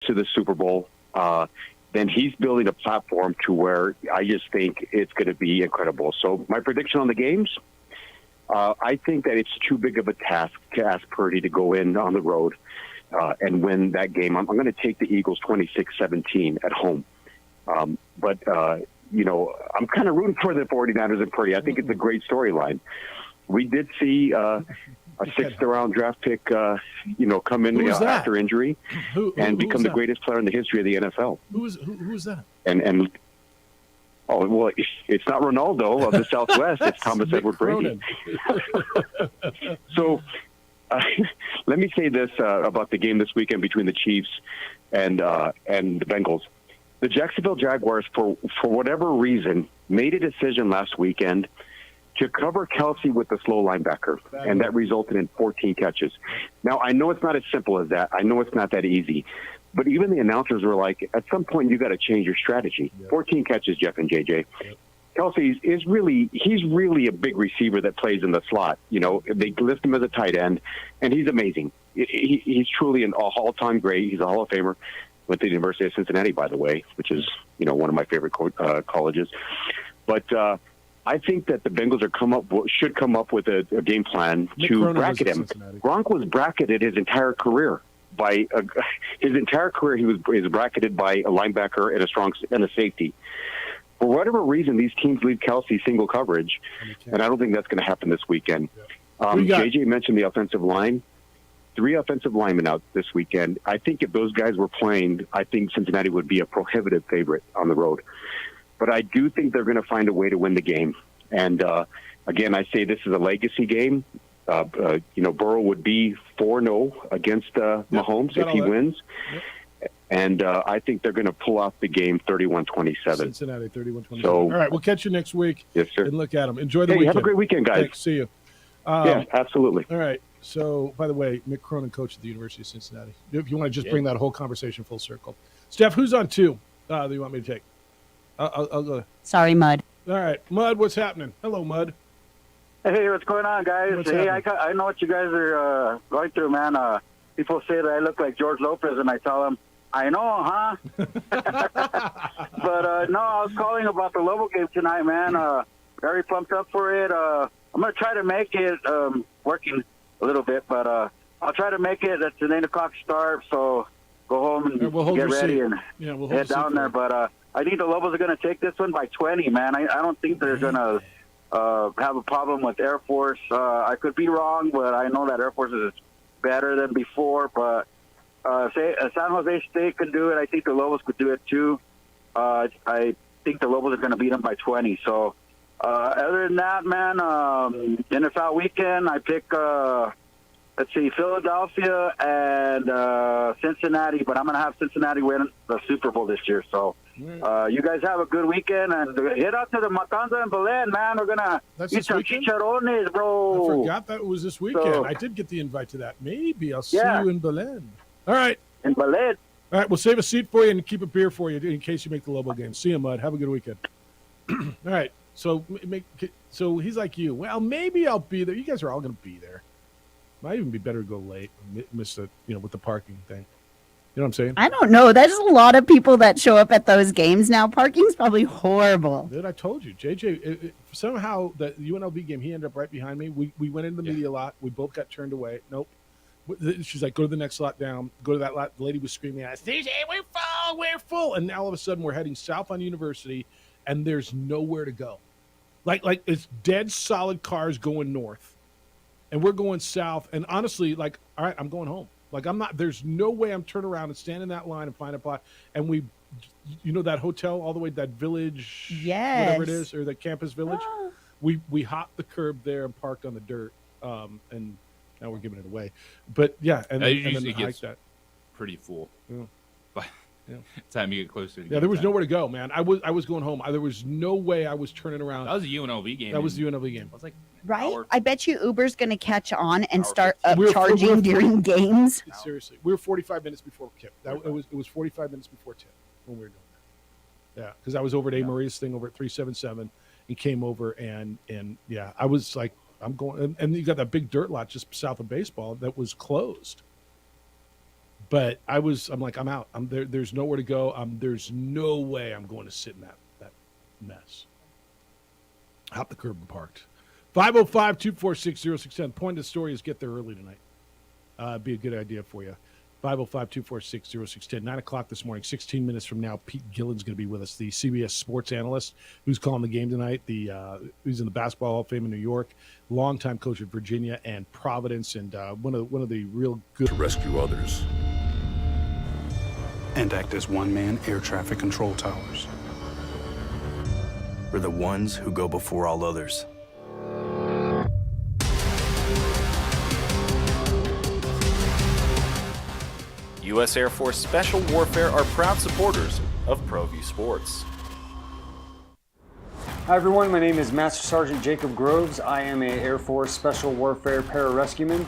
to the Super Bowl, then he's building a platform to where I just think it's going to be incredible. So my prediction on the games, I think that it's too big of a task to ask Purdy to go in on the road and win that game. I'm going to take the Eagles 26-17 at home. But I'm kind of rooting for the 49ers and Purdy. I think it's a great storyline. We did see a sixth-round draft pick, come in after injury and become the greatest player in the history of the NFL. Who's that? It's not Ronaldo of the Southwest. It's Thomas Edward Brady. So let me say this about the game this weekend between the Chiefs and the Bengals. The Jacksonville Jaguars, for whatever reason, made a decision last weekend to cover Kelsey with the slow linebacker, and that resulted in 14 catches. Now, I know it's not as simple as that. I know it's not that easy. But even the announcers were like, at some point, you got to change your strategy. Yep. 14 catches, Jeff and JJ. Yep. Kelsey he's really a big receiver that plays in the slot. They list him as a tight end, and he's amazing. He's truly an all-time great. He's a Hall of Famer. Went to the University of Cincinnati, by the way, which is, one of my favorite colleges. But I think that the Bengals should come up with a game plan to bracket him. Gronk was bracketed his entire career. He was bracketed by a linebacker and a safety. For whatever reason, these teams leave Kelsey single coverage, and I don't think that's going to happen this weekend. JJ mentioned the offensive line. 3 offensive linemen out this weekend. I think if those guys were playing, I think Cincinnati would be a prohibitive favorite on the road. But I do think they're going to find a way to win the game. And again, I say this is a legacy game. Burrow would be 4-0 against Mahomes if he wins. Yep. And I think they're going to pull off the game 31-27. Cincinnati 31-27. All right, we'll catch you next week. Yes, sir. And look at them. Enjoy the weekend. Have a great weekend, guys. Thanks. See you. Yeah, absolutely. All right. So, by the way, Mick Cronin, coach at the University of Cincinnati. If you want to just bring that whole conversation full circle. Steph, who's on 2 that you want me to take? I'll go. Sorry, Mud. All right. Mud, what's happening? Hello, Mud. Hey, what's going on, guys? I know what you guys are going through, man. People say that I look like George Lopez, and I tell them, I know, huh? But, no, I was calling about the Lobo game tonight, man. Very pumped up for it. I'm going to try to make it working a little bit, but I'll try to make it. It's an 8 o'clock start, so go home and get ready and head down there. But I think the Lobos are going to take this one by 20, man. I don't think they're going to have a problem with Air Force. I could be wrong, but I know that Air Force is better than before. But San Jose State can do it. I think the Lobos could do it too. I think the Lobos are going to beat them by 20. So other than that, man, NFL weekend, I pick, Philadelphia and Cincinnati. But I'm going to have Cincinnati win the Super Bowl this year. So you guys have a good weekend, and head out to the Matanza and Belen, man. We're going to eat some chicharrones, bro. I forgot that was this weekend. So, I did get the invite to that. Maybe I'll see you in Belen. All right. In Belen. All right, we'll save a seat for you and keep a beer for you in case you make the Lobo game. See you, Mud. Have a good weekend. All right. So he's like you. Well, maybe I'll be there. You guys are all going to be there. Might even be better to go late and miss the, with the parking thing. You know what I'm saying? I don't know. There's a lot of people that show up at those games now. Parking's probably horrible. Dude, I told you. JJ, somehow the UNLV game, he ended up right behind me. We went into the media lot. We both got turned away. Nope. She's like, go to the next lot down. Go to that lot. The lady was screaming at us, DJ, we're full. And now all of a sudden we're heading south on University, and there's nowhere to go. Like it's dead solid cars going north. And we're going south. And honestly, all right, I'm going home. There's no way I'm turning around and stand in that line and find a plot. And we, that hotel all the way, that village, whatever it is, or the campus village. Oh. We hopped the curb there and parked on the dirt. And now we're giving it away. But yeah, and then hiked that. Pretty full. Yeah. By time you get closer. There was nowhere to go, man. I was going home. There was no way I was turning around. That was a UNLV game. That was the UNLV game. I was like, right? I bet you Uber's going to catch on and start upcharging during games. Seriously, we were 45 minutes before tip. It was 45 minutes before tip when we were doing that. Yeah, because I was over at A. Maria's thing over at 377 and came over and yeah, I was like, I'm going, and you got that big dirt lot just south of baseball that was closed. But I'm like, I'm out. I'm there. There's nowhere to go. There's no way I'm going to sit in that mess. Hop the curb and parked. 505-246-0610. Point of the story is get there early tonight. Be a good idea for you. 505-246-0610. 9 o'clock this morning, 16 minutes from now, Pete Gillen's going to be with us, the CBS sports analyst who's calling the game tonight. Who's in the Basketball Hall of Fame in New York, longtime coach at Virginia and Providence, and one of the real good to rescue others and act as one-man air traffic control towers. We're the ones who go before all others. U.S. Air Force Special Warfare are proud supporters of ProView Sports. Hi everyone, my name is Master Sergeant Jacob Groves. I am a Air Force Special Warfare pararescueman.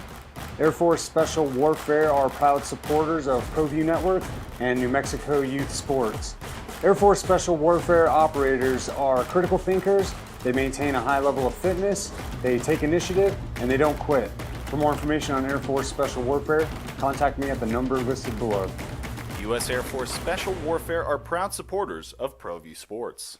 Air Force Special Warfare are proud supporters of ProView Network and New Mexico Youth Sports. Air Force Special Warfare operators are critical thinkers. They maintain a high level of fitness, they take initiative, and they don't quit. For more information on Air Force Special Warfare, contact me at the number listed below. U.S. Air Force Special Warfare are proud supporters of ProView Sports.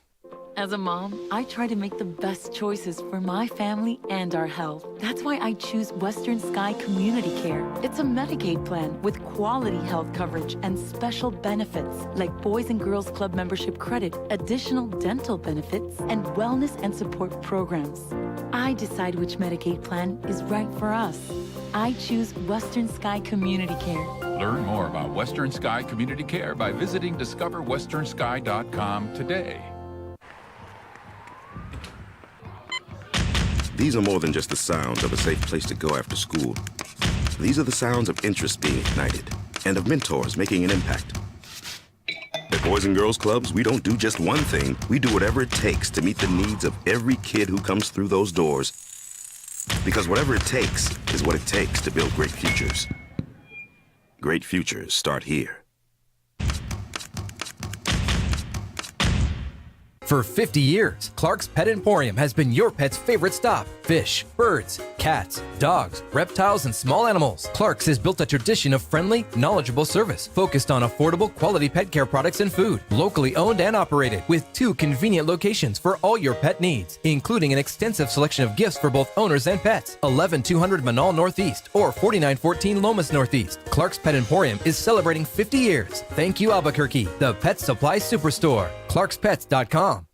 As a mom, I try to make the best choices for my family and our health. That's why I choose Western Sky Community Care. It's a Medicaid plan with quality health coverage and special benefits like Boys and Girls Club membership credit, additional dental benefits, and wellness and support programs. I decide which Medicaid plan is right for us. I choose Western Sky Community Care. Learn more about Western Sky Community Care by visiting discoverwesternsky.com today. These are more than just the sounds of a safe place to go after school. These are the sounds of interest being ignited and of mentors making an impact. At Boys and Girls Clubs, we don't do just one thing. We do whatever it takes to meet the needs of every kid who comes through those doors. Because whatever it takes is what it takes to build great futures. Great futures start here. For 50 years, Clark's Pet Emporium has been your pet's favorite stop. Fish, birds, cats, dogs, reptiles, and small animals. Clark's has built a tradition of friendly, knowledgeable service focused on affordable, quality pet care products and food. Locally owned and operated with 2 convenient locations for all your pet needs, including an extensive selection of gifts for both owners and pets. 11200 Manal Northeast or 4914 Lomas Northeast. Clark's Pet Emporium is celebrating 50 years. Thank you, Albuquerque, the pet supply superstore. ClarksPets.com.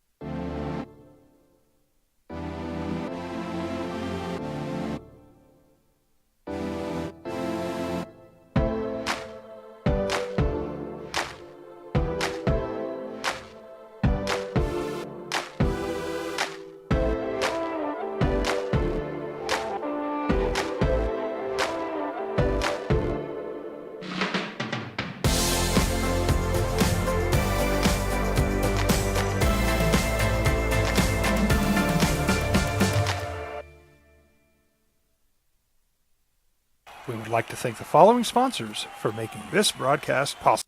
We would like to thank the following sponsors for making this broadcast possible.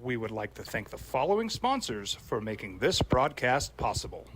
We would like to thank the following sponsors for making this broadcast possible.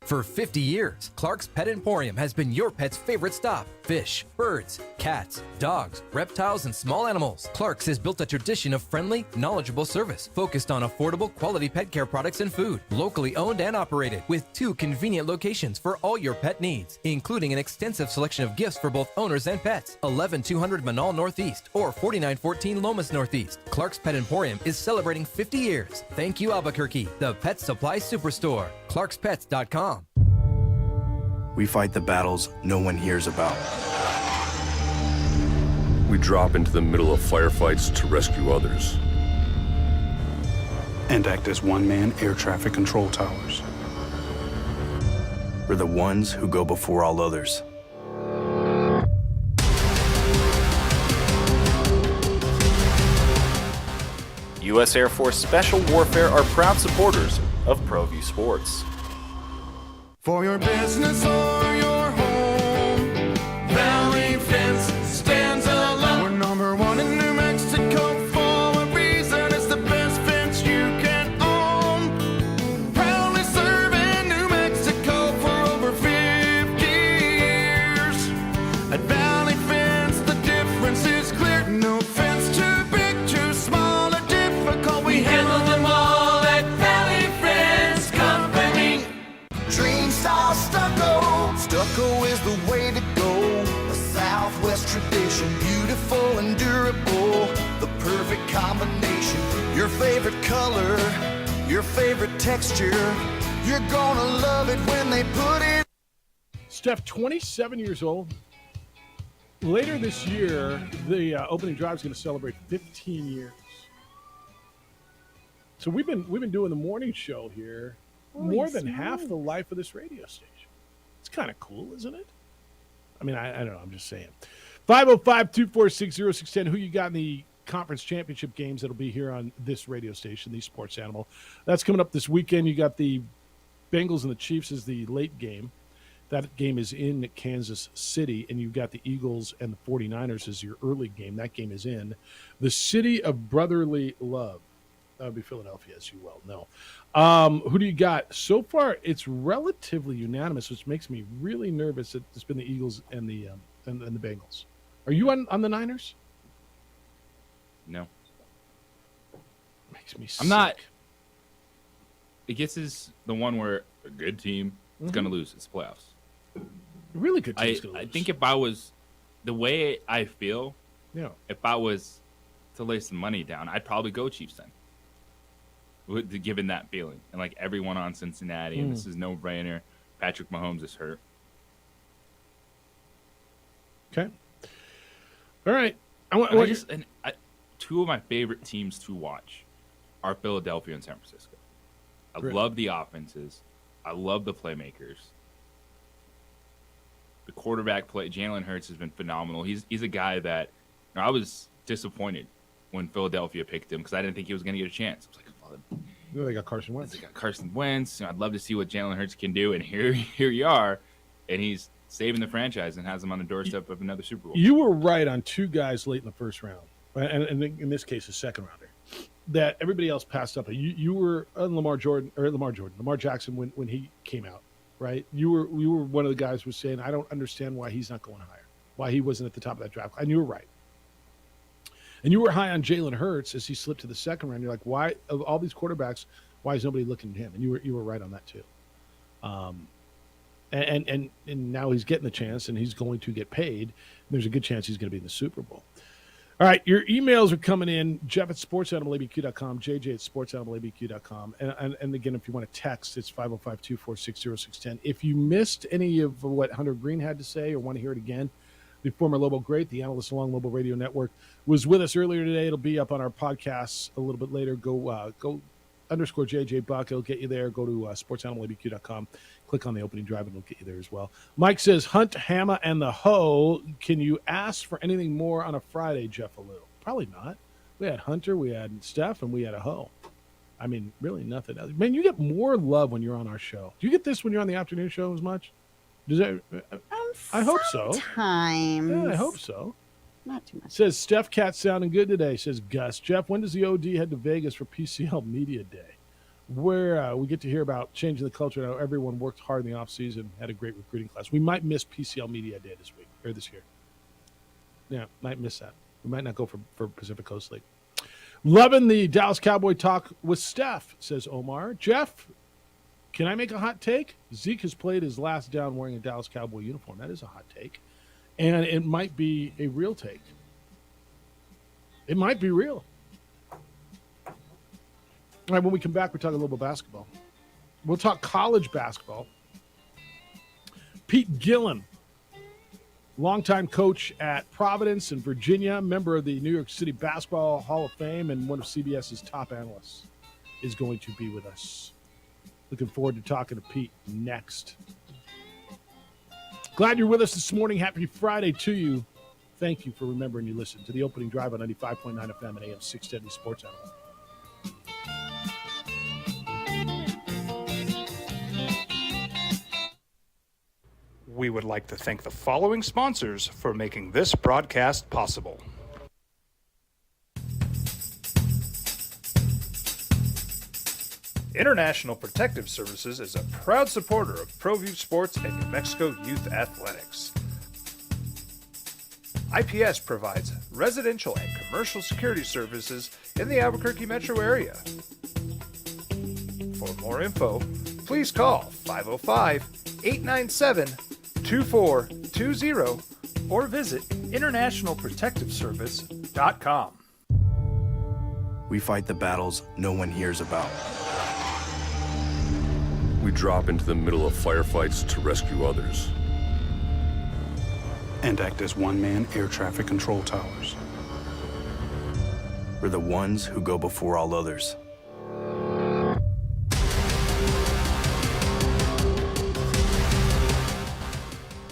For 50 years, Clark's Pet Emporium has been your pet's favorite stop. Fish, birds, cats, dogs, reptiles, and small animals. Clark's has built a tradition of friendly, knowledgeable service focused on affordable, quality pet care products and food. Locally owned and operated with 2 convenient locations for all your pet needs, including an extensive selection of gifts for both owners and pets. 11200 Manal Northeast or 4914 Lomas Northeast. Clark's Pet Emporium is celebrating 50 years. Thank you, Albuquerque, the pet supply superstore. ClarksPets.com. We fight the battles no one hears about. We drop into the middle of firefights to rescue others. And act as one-man air traffic control towers. We're the ones who go before all others. U.S. Air Force Special Warfare are proud supporters of ProView Sports. For your business or your home, Valley Fence stands alone. We're number 1 in New Mexico for a reason. It's the best fence you can own. Proudly serving New Mexico for over 50 way to go. A Southwest tradition, beautiful and durable. The perfect combination. Your favorite color, your favorite texture. You're gonna love it when they put it. Steph, 27 years old. Later this year, the opening drive is going to celebrate 15 years. So we've been doing the morning show here more than half the life of this radio station. It's kind of cool, isn't it? I mean, I don't know. I'm just saying. 505-246-0610. Who you got in the conference championship games that'll be here on this radio station, the Sports Animal? That's coming up this weekend. You got the Bengals and the Chiefs as the late game. That game is in Kansas City, and you've got the Eagles and the 49ers as your early game. That game is in the city of brotherly love. That would be Philadelphia, as you well know. Who do you got? So far, it's relatively unanimous, which makes me really nervous that it's been the Eagles and the Bengals. Are you on the Niners? No. Makes me I'm sick. not. It gets is the one where a good team is going to lose. It's playoffs. Really good team's I gonna lose. think if I was the way I feel, if I was to lay some money down, I'd probably go Chiefs then. Given that feeling. And like everyone on Cincinnati, and this is no brainer. Patrick Mahomes is hurt. Okay. All right. Two of my favorite teams to watch are Philadelphia and San Francisco. I love the offenses. I love the playmakers. The quarterback play, Jalen Hurts has been phenomenal. He's a guy that I was disappointed when Philadelphia picked him because I didn't think he was going to get a chance. I was like, well, they got Carson Wentz. They got Carson Wentz. I'd love to see what Jalen Hurts can do, and here you are, and he's saving the franchise and has them on the doorstep of another Super Bowl. You were right on two guys late in the first round, and in this case, a second rounder, that everybody else passed up. You were on Lamar Jackson when he came out, right? You were one of the guys who was saying, I don't understand why he's not going higher, why he wasn't at the top of that draft, and you were right. And you were high on Jalen Hurts as he slipped to the second round. You're like, why of all these quarterbacks, why is nobody looking at him? And you were right on that too. And now he's getting the chance, and he's going to get paid. There's a good chance he's going to be in the Super Bowl. All right, your emails are coming in. Jeff at sportsanimalabq.com, JJ at sportsanimalabq.com. And again, if you want to text, it's 505-246-0610. If you missed any of what Hunter Green had to say or want to hear it again, the former Lobo great, the analyst along Lobo Radio Network, was with us earlier today. It'll be up on our podcasts a little bit later. Go _JJ Buck. It'll get you there. Go to sportsanimalabq.com. Click on the opening drive, and it'll get you there as well. Mike says, Hunt, Hammer, and the Ho. Can you ask for anything more on a Friday, Jeff Alou? Probably not. We had Hunter, we had Steph, and we had a Ho. I mean, really nothing else. Man, you get more love when you're on our show. Do you get this when you're on the afternoon show as much? Does that? I hope so. Sometimes. Yeah, I hope so. Not too much. Says Steph Cat sounding good today, says Gus. Jeff, when does the OD head to Vegas for PCL Media Day? Where we get to hear about changing the culture and how everyone worked hard in the offseason, had a great recruiting class. We might miss PCL Media Day this week, or this year. Yeah, might miss that. We might not go for Pacific Coast League. Loving the Dallas Cowboy talk with Steph, says Omar. Jeff, can I make a hot take? Zeke has played his last down wearing a Dallas Cowboy uniform. That is a hot take. And it might be a real take. It might be real. All right, when we come back, we're talking a little bit basketball. We'll talk college basketball. Pete Gillen, longtime coach at Providence in Virginia, member of the New York City Basketball Hall of Fame, and one of CBS's top analysts, is going to be with us. Looking forward to talking to Pete next. Glad you're with us this morning. Happy Friday to you. Thank you for remembering you listened to the opening drive on 95.9 FM and AM 670 Sports Animal. We would like to thank the following sponsors for making this broadcast possible. International Protective Services is a proud supporter of ProView Sports and New Mexico Youth Athletics. IPS provides residential and commercial security services in the Albuquerque metro area. For more info, please call 505-897-2400. 2420 or visit internationalprotectiveservice.com. We fight the battles no one hears about. We drop into the middle of firefights to rescue others. And act as one-man air traffic control towers. We're the ones who go before all others.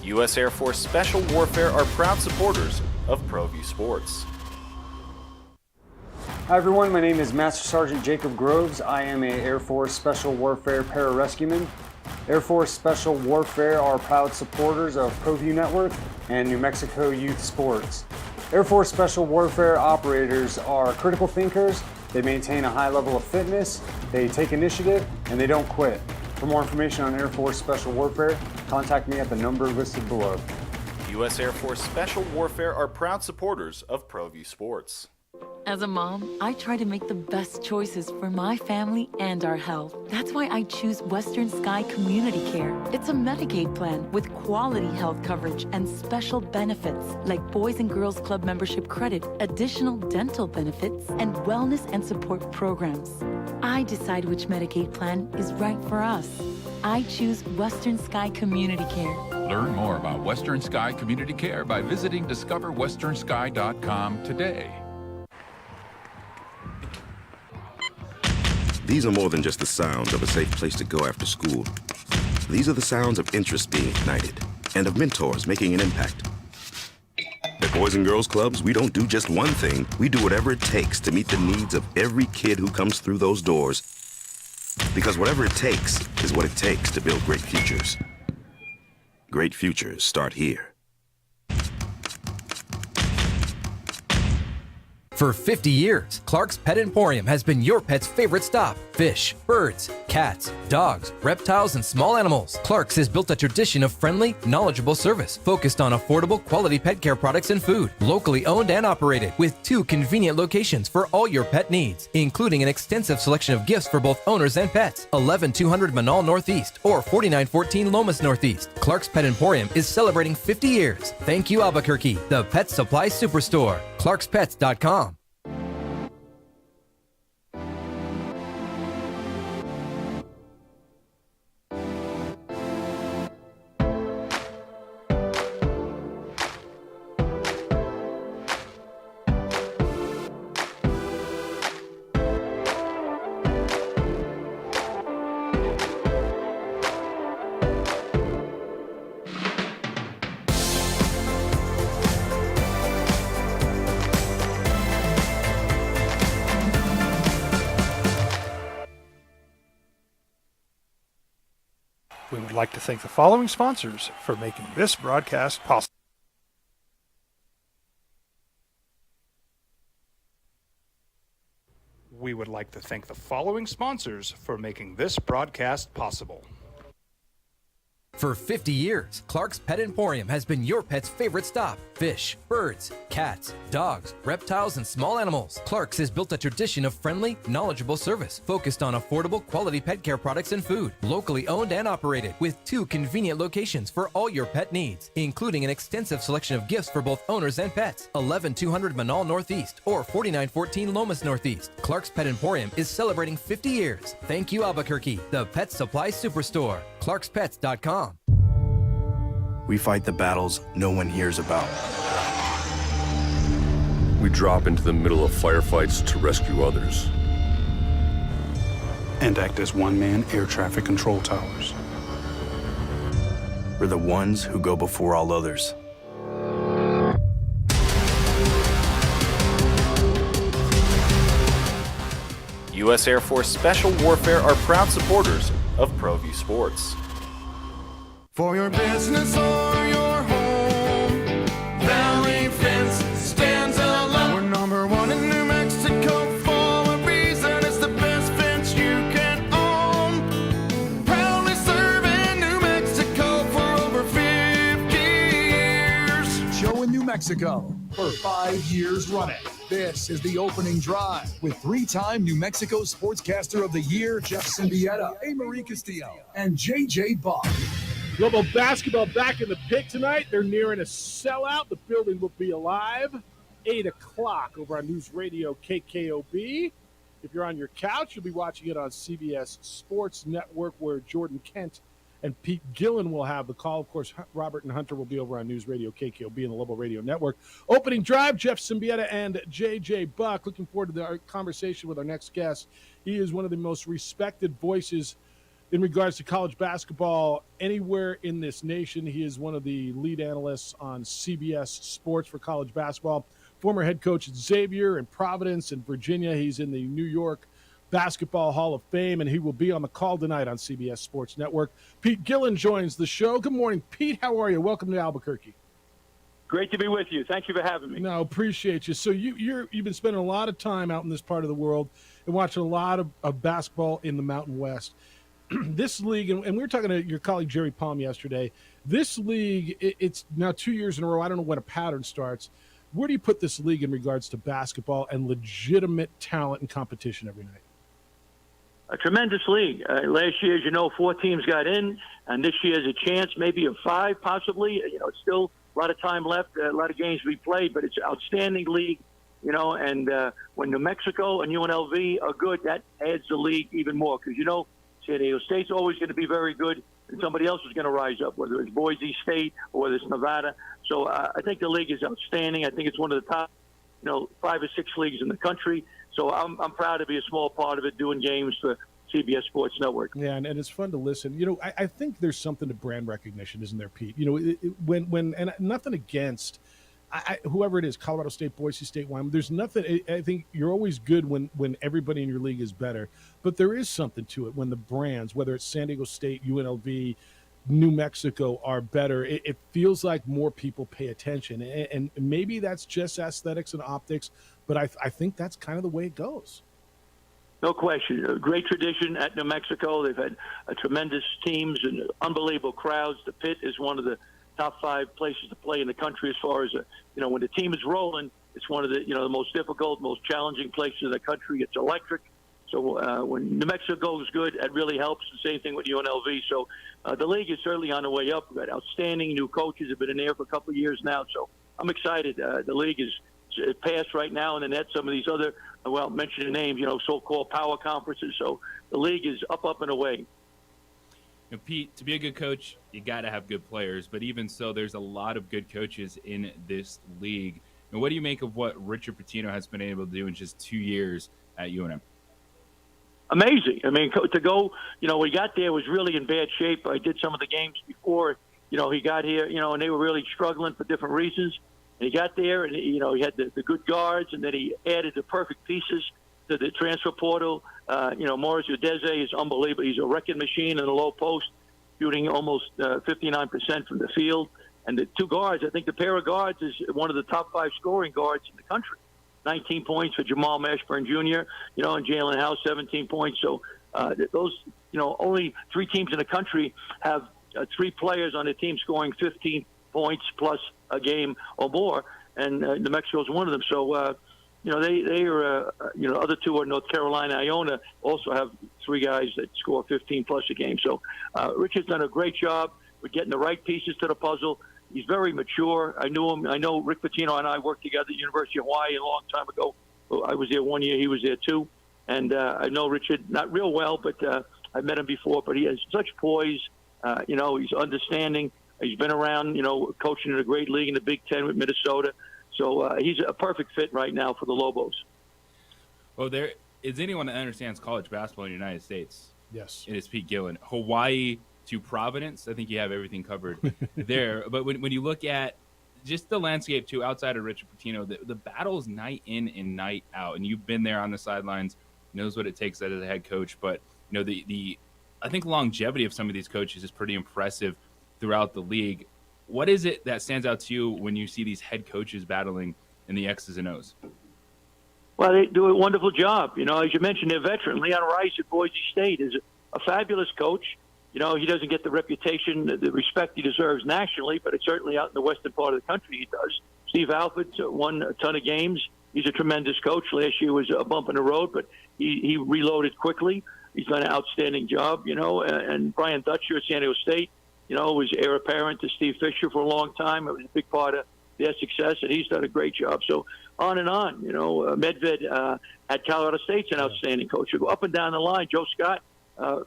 U.S. Air Force Special Warfare are proud supporters of ProView Sports. Hi everyone, my name is Master Sergeant Jacob Groves. I am a Air Force Special Warfare pararescueman. Air Force Special Warfare are proud supporters of ProView Network and New Mexico Youth Sports. Air Force Special Warfare operators are critical thinkers. They maintain a high level of fitness, they take initiative, and they don't quit. For more information on Air Force Special Warfare, contact me at the number listed below. U.S. Air Force Special Warfare are proud supporters of ProView Sports. As a mom, I try to make the best choices for my family and our health. That's why I choose Western Sky Community Care. It's a Medicaid plan with quality health coverage and special benefits like Boys and Girls Club membership credit, additional dental benefits, and wellness and support programs. I decide which Medicaid plan is right for us. I choose Western Sky Community Care. Learn more about Western Sky Community Care by visiting discoverwesternsky.com today. These are more than just the sounds of a safe place to go after school. These are the sounds of interest being ignited and of mentors making an impact. At Boys and Girls Clubs, we don't do just one thing. We do whatever it takes to meet the needs of every kid who comes through those doors. Because whatever it takes is what it takes to build great futures. Great futures start here. For 50 years, Clark's Pet Emporium has been your pet's favorite stop. Fish, birds, cats, dogs, reptiles, and small animals. Clark's has built a tradition of friendly, knowledgeable service focused on affordable, quality pet care products and food. Locally owned and operated with 2 convenient locations for all your pet needs, including an extensive selection of gifts for both owners and pets. 11200 Manal Northeast or 4914 Lomas Northeast. Clark's Pet Emporium is celebrating 50 years. Thank you, Albuquerque, the Pet Supply Superstore. ClarksPets.com. We would like to thank the following sponsors for making this broadcast possible. We would like to thank the following sponsors for making this broadcast possible. For 50 years, Clark's Pet Emporium has been your pet's favorite stop. Fish, birds, cats, dogs, reptiles, and small animals. Clark's has built a tradition of friendly, knowledgeable service focused on affordable, quality pet care products and food. Locally owned and operated with 2 convenient locations for all your pet needs, including an extensive selection of gifts for both owners and pets. 11200 Manal Northeast or 4914 Lomas Northeast. Clark's Pet Emporium is celebrating 50 years. Thank you, Albuquerque, the Pet Supply Superstore. ClarksPets.com. We fight the battles no one hears about. We drop into the middle of firefights to rescue others. And act as one-man air traffic control towers. We're the ones who go before all others. U.S. Air Force Special Warfare are proud supporters of ProView Sports. For your business or your home, Valley Fence stands alone. We're number 1 in New Mexico for a reason. It's the best fence you can own. Proudly serving New Mexico for over 50 years. Show in New Mexico for 5 years running. This is the opening drive with 3-time New Mexico Sportscaster of the Year, Jeff Symbieta, A. Marie Castillo, and J.J. Buck. Global basketball back in the pick tonight. They're nearing a sellout. The building will be alive. 8 o'clock over on News Radio KKOB. If you're on your couch, you'll be watching it on CBS Sports Network, where Jordan Kent and Pete Gillen will have the call. Of course, Robert and Hunter will be over on News Radio KKOB and the Lobo Radio Network. Opening drive, Jeff Symbieta and J.J. Buck. Looking forward to our conversation with our next guest. He is one of the most respected voices in regards to college basketball anywhere in this nation. He is one of the lead analysts on CBS Sports for college basketball. Former head coach at Xavier and Providence and Virginia. He's in the New York Basketball Hall of Fame, and he will be on the call tonight on CBS Sports Network. Pete Gillen joins the show. Good morning, Pete. How are you? Welcome to Albuquerque. Great to be with you. Thank you for having me. No, appreciate you. So you've been spending a lot of time out in this part of the world and watching a lot of basketball in the Mountain West. This league, and we were talking to your colleague Jerry Palm yesterday, this league, it's now 2 years in a row. I don't know when a pattern starts. Where do you put this league in regards to basketball and legitimate talent and competition every night? A tremendous league. Last year, as you know, 4 teams got in, and this year is a chance maybe of 5 possibly. You know, it's still a lot of time left, a lot of games to be played, but it's an outstanding league, you know, and when New Mexico and UNLV are good, that adds the league even more because, you know, San Diego State's always going to be very good, and somebody else is going to rise up, whether it's Boise State or whether it's Nevada. So I think the league is outstanding. I think it's one of the top, 5 or 6 leagues in the country. So I'm proud to be a small part of it, doing games for CBS Sports Network. Yeah, and it's fun to listen. You know, I think there's something to brand recognition, isn't there, Pete? You know, when and nothing against whoever it is, Colorado State, Boise State, Wyoming. There's nothing. I think you're always good when everybody in your league is better. But there is something to it when the brands, whether it's San Diego State, UNLV, New Mexico, are better. It feels like more people pay attention, and maybe that's just aesthetics and optics. But I think that's kind of the way it goes. No question. A great tradition at New Mexico. They've had tremendous teams and unbelievable crowds. The Pit is one of the top 5 places to play in the country as far as, when the team is rolling, it's one of the, the most difficult, most challenging places in the country. It's electric. So when New Mexico is good, that really helps. The same thing with UNLV. So the league is certainly on the way up. We've got outstanding new coaches have been in there for a couple of years now. So I'm excited. The league is passed right now in the net some of these other, mentioning names, so-called power conferences. So the league is up and away. Pete, to be a good coach, you got to have good players. But even so, there's a lot of good coaches in this league. And what do you make of what Richard Pitino has been able to do in just 2 years at UNM? Amazing. I mean, to go, when he got there was really in bad shape. I did some of the games before, he got here, and they were really struggling for different reasons. And he got there and, he had the good guards, and then he added the perfect pieces to the transfer portal. Morris Udeze is unbelievable. He's a wrecking machine in the low post, shooting almost 59% from the field. And the 2 guards, I think the pair of guards is one of the top 5 scoring guards in the country. 19 points for Jamal Mashburn Jr., and Jalen House, 17 points. So those, only 3 teams in the country have 3 players on the team scoring 15 points plus a game or more, and New Mexico is one of them. So, they are, other 2 are North Carolina, Iona, also have 3 guys that score 15 plus a game. So Richard's done a great job with getting the right pieces to the puzzle. He's very mature. I knew him. I know Rick Pitino and I worked together at the University of Hawaii a long time ago. I was there 1 year. He was there 2. And I know Richard not real well, but I met him before. But he has such poise. He's understanding. He's been around, coaching in a great league in the Big Ten with Minnesota. So he's a perfect fit right now for the Lobos. Well, there is anyone that understands college basketball in the United States. Yes. It is Pete Gillen. Hawaii to Providence, I think you have everything covered there. But when you look at just the landscape, too, outside of Richard Pitino, the battles night in and night out. And you've been there on the sidelines, knows what it takes as a head coach. But, the I think longevity of some of these coaches is pretty impressive throughout the league. What is it that stands out to you when you see these head coaches battling in the X's and O's? Well, they do a wonderful job. As you mentioned, they're veteran. Leon Rice at Boise State is a fabulous coach. He doesn't get the reputation, the respect he deserves nationally, but it's certainly out in the western part of the country he does. Steve Alford's won a ton of games. He's a tremendous coach. Last year was a bump in the road, but he reloaded quickly. He's done an outstanding job, and Brian Dutcher at San Diego State, was heir apparent to Steve Fisher for a long time. It was a big part of their success, and he's done a great job. So on and on. Medved at Colorado State's an outstanding coach. You go up and down the line. Joe Scott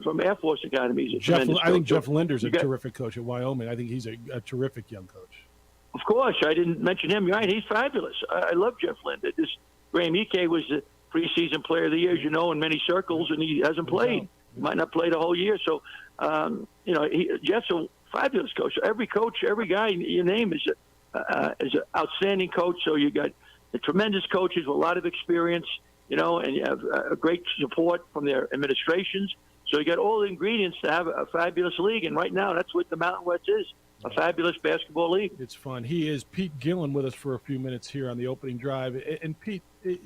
from Air Force Academy is a tremendous coach. I think Jeff Linder's a terrific coach at Wyoming. I think he's a terrific young coach. Of course, I didn't mention him. You're right, he's fabulous. I love Jeff Linder. Graham Ike was the preseason player of the year, as you know, in many circles, and he hasn't played. He might not play the whole year. So, Jeff's a fabulous coach. Every coach, every guy you name is an outstanding coach. So you got the tremendous coaches with a lot of experience, and you have a great support from their administrations. So you got all the ingredients to have a fabulous league. And right now, that's what the Mountain West is. A fabulous basketball league. It's fun. He is Pete Gillen with us for a few minutes here on the opening drive. And Pete, you've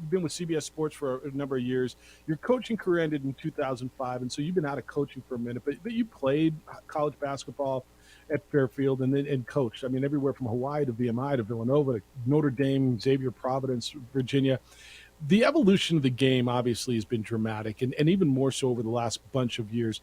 been with CBS Sports for a number of years. Your coaching career ended in 2005, and so you've been out of coaching for a minute. But you played college basketball at Fairfield and coached. I mean, everywhere from Hawaii to VMI to Villanova to Notre Dame, Xavier, Providence, Virginia. The evolution of the game obviously has been dramatic, and even more so over the last bunch of years.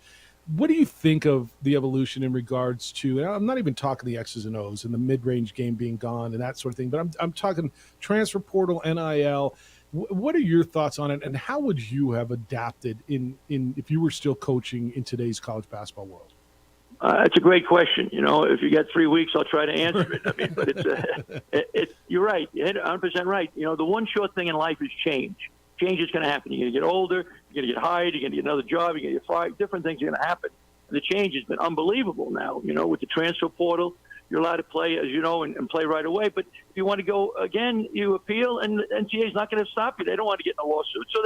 What do you think of the evolution in regards to, and I'm not even talking the X's and O's and the mid-range game being gone and that sort of thing, but I'm talking transfer portal, NIL. What are your thoughts on it, and how would you have adapted in if you were still coaching in today's college basketball world? It's a great question. If you got 3 weeks, I'll try to answer it. I mean, but it's you're right. You're 100% right. The one short thing in life is change. Change is going to happen. You're going to get older. You're going to get hired. You're going to get another job. You're going to get fired. Different things are going to happen. And the change has been unbelievable now. With the transfer portal, you're allowed to play, as you know, and play right away. But if you want to go again, you appeal, and the NCAA is not going to stop you. They don't want to get in a lawsuit. So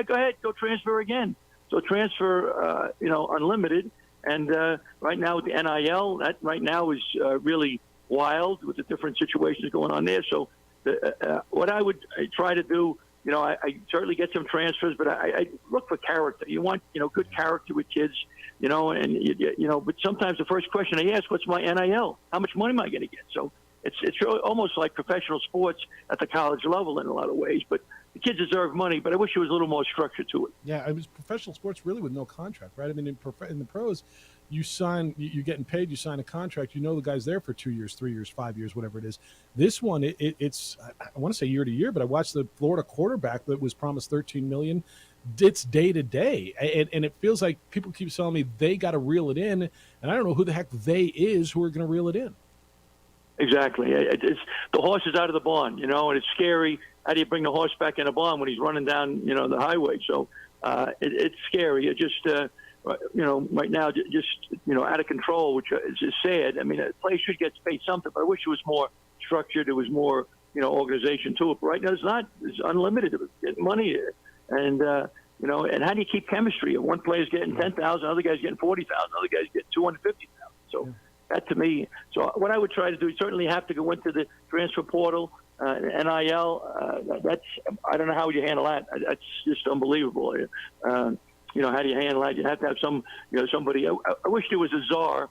go ahead, go transfer again. So transfer, unlimited. And right now with the NIL, that right now is really wild with the different situations going on there. So what I would try to do, I certainly get some transfers, but I look for character. You want, good character with kids, but sometimes the first question they ask, what's my NIL? How much money am I going to get? So it's really almost like professional sports at the college level in a lot of ways, but the kids deserve money, but I wish there was a little more structure to it. Yeah, it was professional sports really with no contract, right? I mean, in the pros, you're getting paid, you sign a contract, the guy's there for 2 years, 3 years, 5 years, whatever it is. This one, it's I want to say year to year, but I watched the Florida quarterback that was promised $13 million. It's day to day, and it feels like people keep telling me they got to reel it in, and I don't know who the heck they is who are going to reel it in. Exactly. It's the horse is out of the barn, and it's scary. How do you bring the horse back in the barn when he's running down, the highway? So it's scary. It just, right now, just out of control, which is just sad. I mean, a player should get paid something, but I wish it was more structured. There was more, organization to it. But right now, it's not. It's unlimited. It's money, and and how do you keep chemistry? If one player's getting 10,000, other guy's getting 40,000, other guy's getting 250,000. So. Yeah. That to me, so what I would try to do, you certainly have to go into the transfer portal, NIL. That's, I don't know how you handle that. That's just unbelievable. How do you handle that? You have to have somebody. I wish there was a czar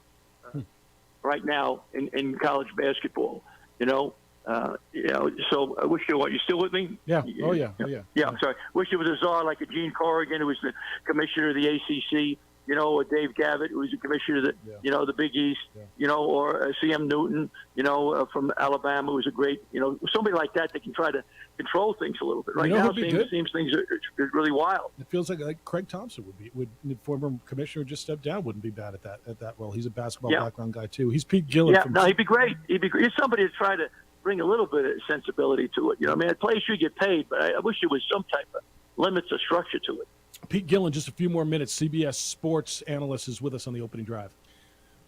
right now in college basketball. So I wish there was. You still with me? Yeah. Oh yeah. Yeah. I'm sorry. Wish there was a czar like a Gene Corrigan, who was the commissioner of the ACC. Or Dave Gavitt, who's the commissioner of the, the Big East, or C.M. Newton, from Alabama, who's a great, somebody like that can try to control things a little bit. Right now, it seems things are really wild. It feels like Craig Thompson the former commissioner just stepped down, wouldn't be bad at that role. He's a basketball background guy too. He's Pete Gillen. Yeah, he'd be great. He's somebody to try to bring a little bit of sensibility to it. Players should get paid, but I wish there was some type of limits or structure to it. Pete Gillen, just a few more minutes. CBS Sports analyst is with us on the opening drive.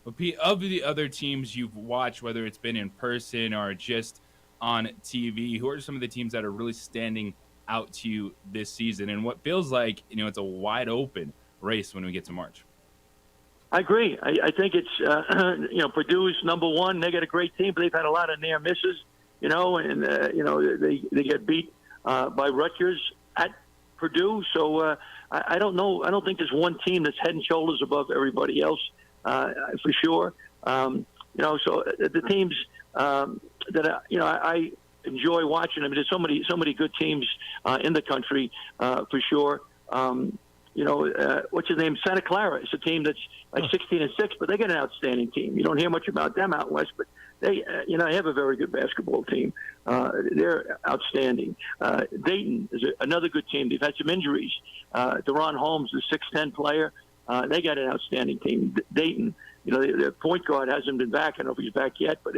Well, Pete, of the other teams you've watched, whether it's been in person or just on TV, who are some of the teams that are really standing out to you this season? And what feels like, it's a wide open race when we get to March. I agree. I think it's, Purdue's number one. They got a great team, but they've had a lot of near misses, and they get beat by Rutgers at Purdue. So I don't know. I don't think there's one team that's head and shoulders above everybody else, for sure. So the teams that I enjoy watching. I mean, there's so many good teams in the country, for sure. what's his name? Santa Clara is a team that's like 16-6, but they got an outstanding team. You don't hear much about them out west, but they have a very good basketball team. They're outstanding. Dayton is another good team. They've had some injuries. Deron Holmes, the 6'10" player, they got an outstanding team. Dayton, their point guard hasn't been back. I don't know if he's back yet, but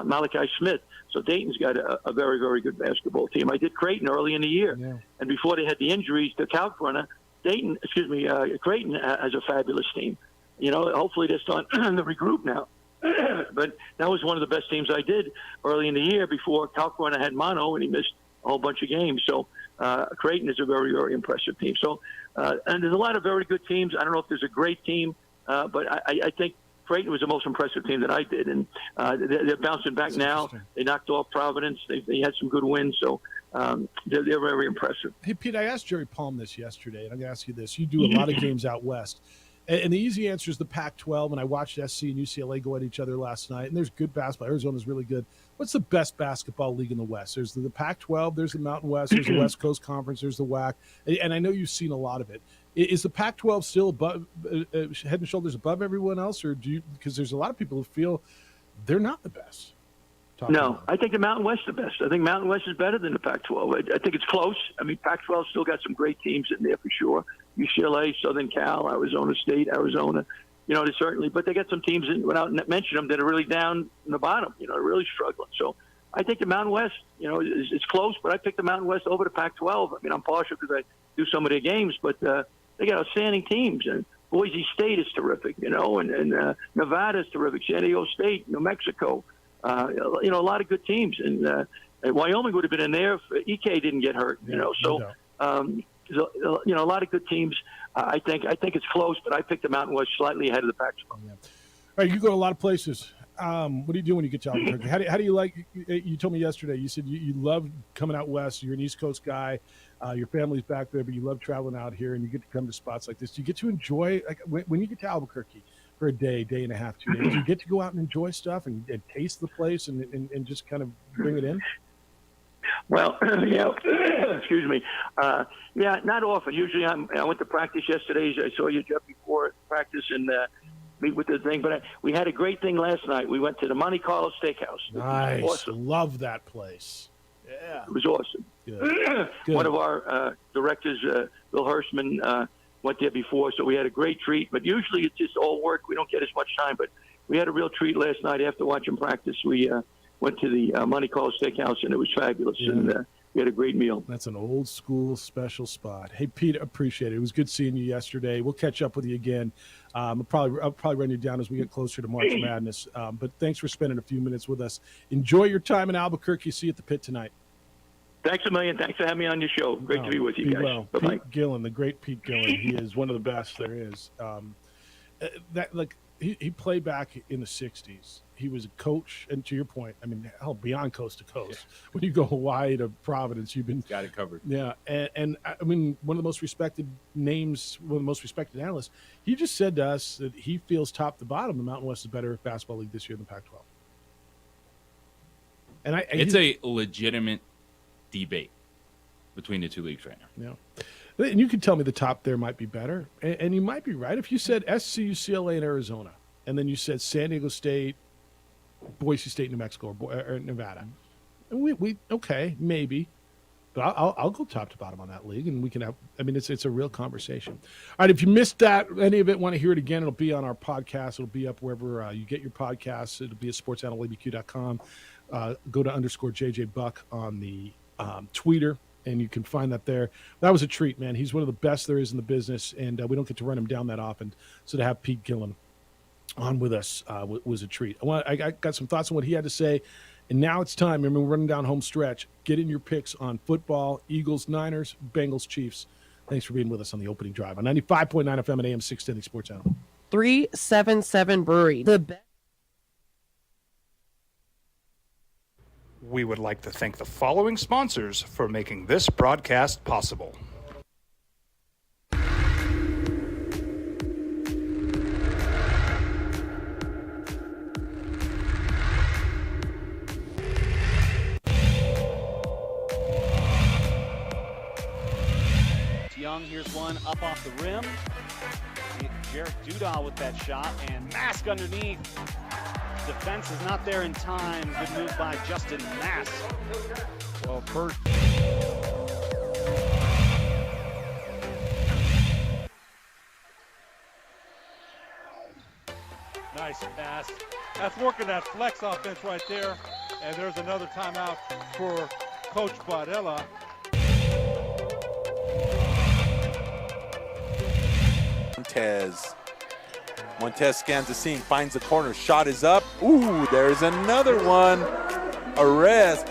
Malachi Smith. So Dayton's got a very, very good basketball team. I did Creighton early in the year, and before they had the injuries to Kalkrunner, Creighton has a fabulous team. Hopefully they're starting to regroup now. But that was one of the best teams I did early in the year before Kalkrunner had mono and he missed a whole bunch of games. So Creighton is a very, very impressive team. So and there's a lot of very good teams. I don't know if there's a great team, but I think Creighton was the most impressive team that I did, and they're bouncing back now. They knocked off Providence. They had some good wins, so they're very impressive. Hey, Pete, I asked Jerry Palm this yesterday, and I'm going to ask you this. You do a lot of games out west, and the easy answer is the Pac-12, and I watched SC and UCLA go at each other last night, and there's good basketball. Arizona's really good. What's the best basketball league in the West? There's the Pac-12, there's the Mountain West, there's the West Coast Conference, there's the WAC, and I know you've seen a lot of it. Is the Pac-12 still above, head and shoulders above everyone else, or because there's a lot of people who feel they're not the best? No, I think the Mountain West is the best. I think Mountain West is better than the Pac-12. I think it's close. I mean, Pac-12 still got some great teams in there for sure. UCLA, Southern Cal, Arizona State, Arizona. They certainly, but they got some teams, without mentioning them, that are really down in the bottom. They're really struggling. So I think the Mountain West, it's close, but I picked the Mountain West over the Pac-12. I mean, I'm partial because I do some of their games, but they got outstanding teams. And Boise State is terrific, and Nevada is terrific. San Diego State, New Mexico. A lot of good teams, and Wyoming would have been in there if Ike didn't get hurt. So a lot of good teams. I think it's close, but I picked the Mountain West slightly ahead of the Pac-12. All right, you go to a lot of places. What do you do when you get to Albuquerque? How do you like? You told me yesterday. You said you love coming out west. You're an East Coast guy. Your family's back there, but you love traveling out here, and you get to come to spots like this. Do you get to enjoy when you get to Albuquerque for a day and a half, 2 days? You get to go out and enjoy stuff and taste the place and just kind of bring it in? Well, excuse me. Not often. Usually I went to practice yesterday. I saw you, Jeff, before practice and meet with the thing. But we had a great thing last night. We went to the Monte Carlo Steakhouse. Nice. Awesome. Love that place. Yeah. It was awesome. Good. One of our directors, Bill Hirschman, went there before, so we had a great treat. But usually it's just all work. We don't get as much time. But we had a real treat last night after watching practice. We went to the Monte Carlo Steakhouse, and it was fabulous. Yeah. And we had a great meal. That's an old school special spot. Hey, Pete, appreciate it. It was good seeing you yesterday. We'll catch up with you again. I'll probably run you down as we get closer to March Madness. But thanks for spending a few minutes with us. Enjoy your time in Albuquerque. See you at the Pit tonight. Thanks a million. Thanks for having me on your show. Great to be with you guys. Well. Bye-bye. Pete Gillen, the great Pete Gillen. He is one of the best there is. He played back in the 60s. He was a coach, and to your point, I mean, hell, beyond coast to coast. Yeah. When you go Hawaii to Providence, you've been got it covered. Yeah, and I mean, one of the most respected names, one of the most respected analysts. He just said to us that he feels top to bottom, the Mountain West is better basketball league this year than the Pac-12. And it's a legitimate debate between the two leagues right now. Yeah, and you can tell me the top there might be better, and you might be right if you said SC, UCLA, and Arizona, and then you said San Diego State, Boise State, New Mexico, or Nevada. And we okay, maybe, but I'll go top to bottom on that league, and we can have. I mean, it's a real conversation. All right, if you missed that, any of it, want to hear it again, it'll be on our podcast. It'll be up wherever you get your podcasts. It'll be at sportsanalabq.com. Go to _JJ Buck on the Twitter, and you can find that there. That was a treat, man. He's one of the best there is in the business, and we don't get to run him down that often. So to have Pete Gillen on with us was a treat. I got some thoughts on what he had to say, and now it's time. Remember, we're running down home stretch. Get in your picks on football, Eagles, Niners, Bengals, Chiefs. Thanks for being with us on the opening drive on 95.9 FM and AM 610 Sports Animal. 377 Brewery. The best. We would like to thank the following sponsors for making this broadcast possible. Young. Here's one up off the rim. Jarek Dudahl with that shot, and Mask underneath. Defense is not there in time. Good move by Justin Mask. Well, first. Nice pass. That's working that flex offense right there. And there's another timeout for Coach Bardella. Montez scans the scene, finds the corner, shot is up. Ooh, there's another one. Aris,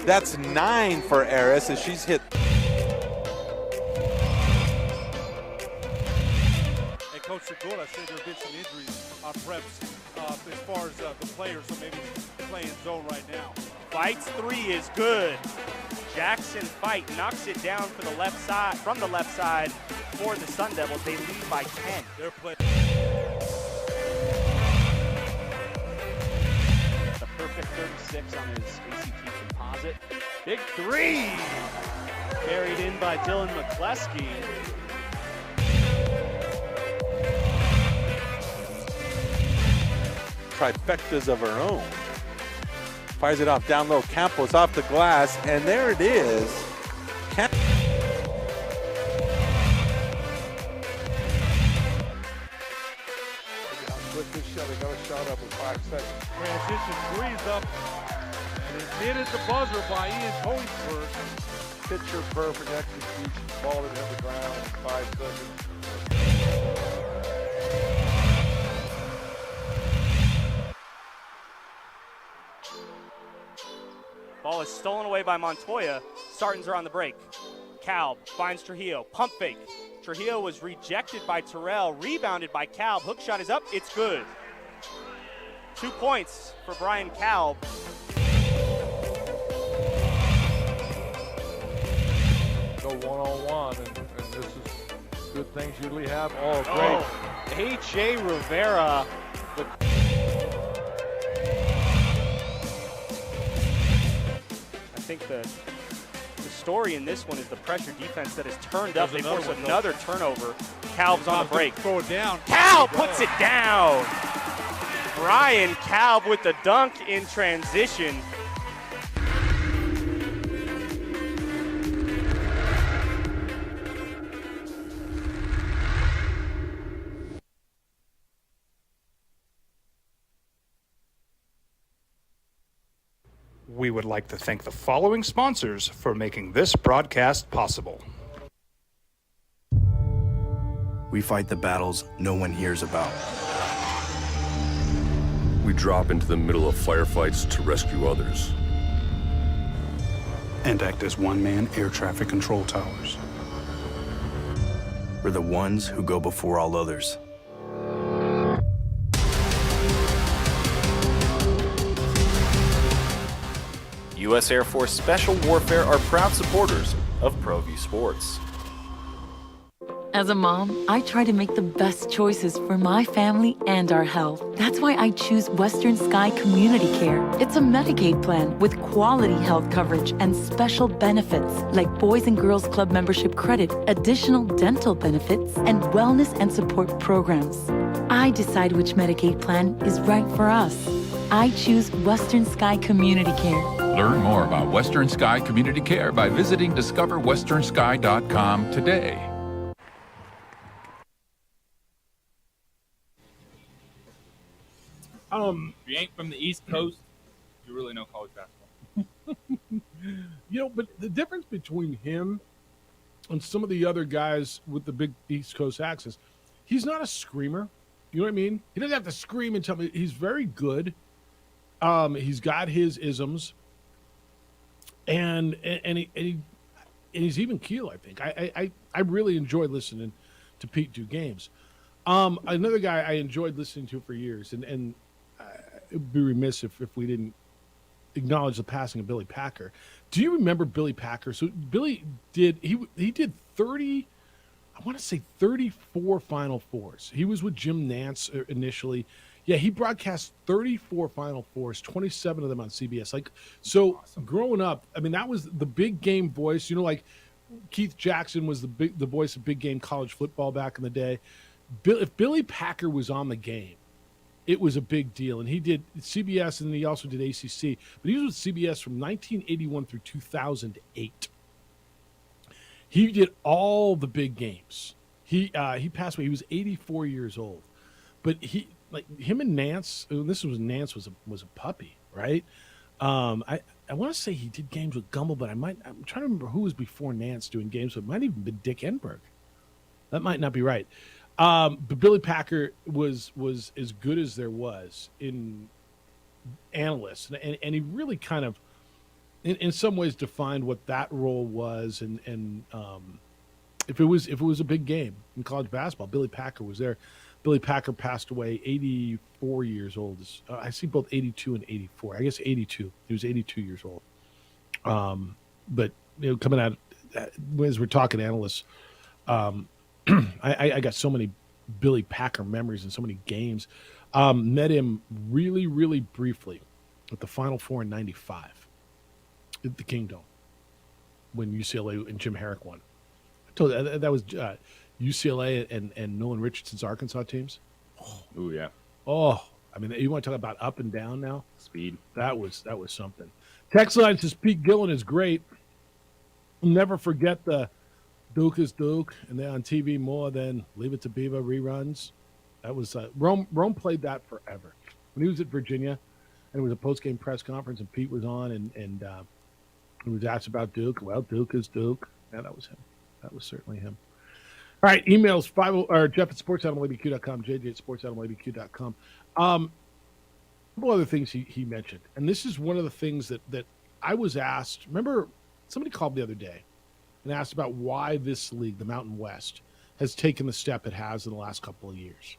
that's 9 for Aris as she's hit. And Coach Segura said there have been some injuries on preps as far as the players, so maybe playing zone right now. Fight's 3 is good. Jackson Fight knocks it down for the left side, from the left side for the Sun Devils. They lead by 10. They're playing. The perfect 36 on his ACT composite. Big 3! Carried in by Dylan McCleskey. Trifectas of her own. Fires it off down low. Campos off the glass, and there it is. Quick this shot, they got a shot up with 5 seconds. Transition 3's up, and it hit at the buzzer by Ian Koenigsberg. Picture perfect execution, ball it hit the ground in 5 seconds. Ball is stolen away by Montoya. Sartans are on the break. Calb finds Trujillo. Pump fake. Trujillo was rejected by Terrell. Rebounded by Calb. Hook shot is up. It's good. 2 points for Brian Calb. Go one-on-one, and this is good things usually have. Oh, great. H.A. Rivera. I think the story in this one is the pressure defense that has turned up. They force another turnover. Calb's on the break. Throw it down. Calb puts it down. Brian Calb with the dunk in transition. We would like to thank the following sponsors for making this broadcast possible. We fight the battles no one hears about. We drop into the middle of firefights to rescue others. And act as one-man air traffic control towers. We're the ones who go before all others. U.S. Air Force Special Warfare are proud supporters of ProView Sports. As a mom, I try to make the best choices for my family and our health. That's why I choose Western Sky Community Care. It's a Medicaid plan with quality health coverage and special benefits like Boys and Girls Club membership credit, additional dental benefits, and wellness and support programs. I decide which Medicaid plan is right for us. I choose Western Sky Community Care. Learn more about Western Sky Community Care by visiting discoverwesternsky.com today. If you ain't from the East Coast, you really know college basketball. But the difference between him and some of the other guys with the big East Coast access, he's not a screamer. You know what I mean? He doesn't have to scream and tell me. He's very good. He's got his isms, and he's even keel. I think I really enjoyed listening to Pete do games. Another guy I enjoyed listening to for years, and it would be remiss if we didn't acknowledge the passing of Billy Packer. Do you remember Billy Packer? So Billy did 30, I want to say 34 Final Fours. He was with Jim Nance initially. Yeah, he broadcast 34 Final Fours, 27 of them on CBS. Awesome. Growing up, I mean, that was the big game voice. Keith Jackson was the voice of big game college football back in the day. If Billy Packer was on the game, it was a big deal. And he did CBS, and he also did ACC. But he was with CBS from 1981 through 2008. He did all the big games. He passed away. He was 84 years old. But him and Nance. Nance was a puppy, right? I want to say he did games with Gumbel, but I'm trying to remember who was before Nance doing games. It might even been Dick Enberg. That might not be right. But Billy Packer was as good as there was in analysts, and he really kind of, in some ways, defined what that role was. And if it was a big game in college basketball, Billy Packer was there. Billy Packer passed away 84 years old. I see both 82 and 84. I guess 82. He was 82 years old. But coming out as we're talking analysts. I got so many Billy Packer memories and so many games. Met him really, really briefly at the Final Four in '95 at the Kingdome when UCLA and Jim Herrick won. I told you, that was UCLA and Nolan Richardson's Arkansas teams. Oh yeah. Oh, I mean, you want to talk about up and down now? Speed. That was something. Text line says Pete Gillen is great. I'll never forget the Duke is Duke, and they're on TV more than Leave It to Beaver reruns. That was Rome played that forever. When he was at Virginia, and it was a post-game press conference, and Pete was on, and he was asked about Duke. Well, Duke is Duke. Yeah, that was him. That was certainly him. All right, emails, Jeff at sports@mlabq.com, JJ at sports@mlabq.com. A couple other things he mentioned, and this is one of the things that I was asked. Remember, somebody called the other day and asked about why this league, the Mountain West, has taken the step it has in the last couple of years.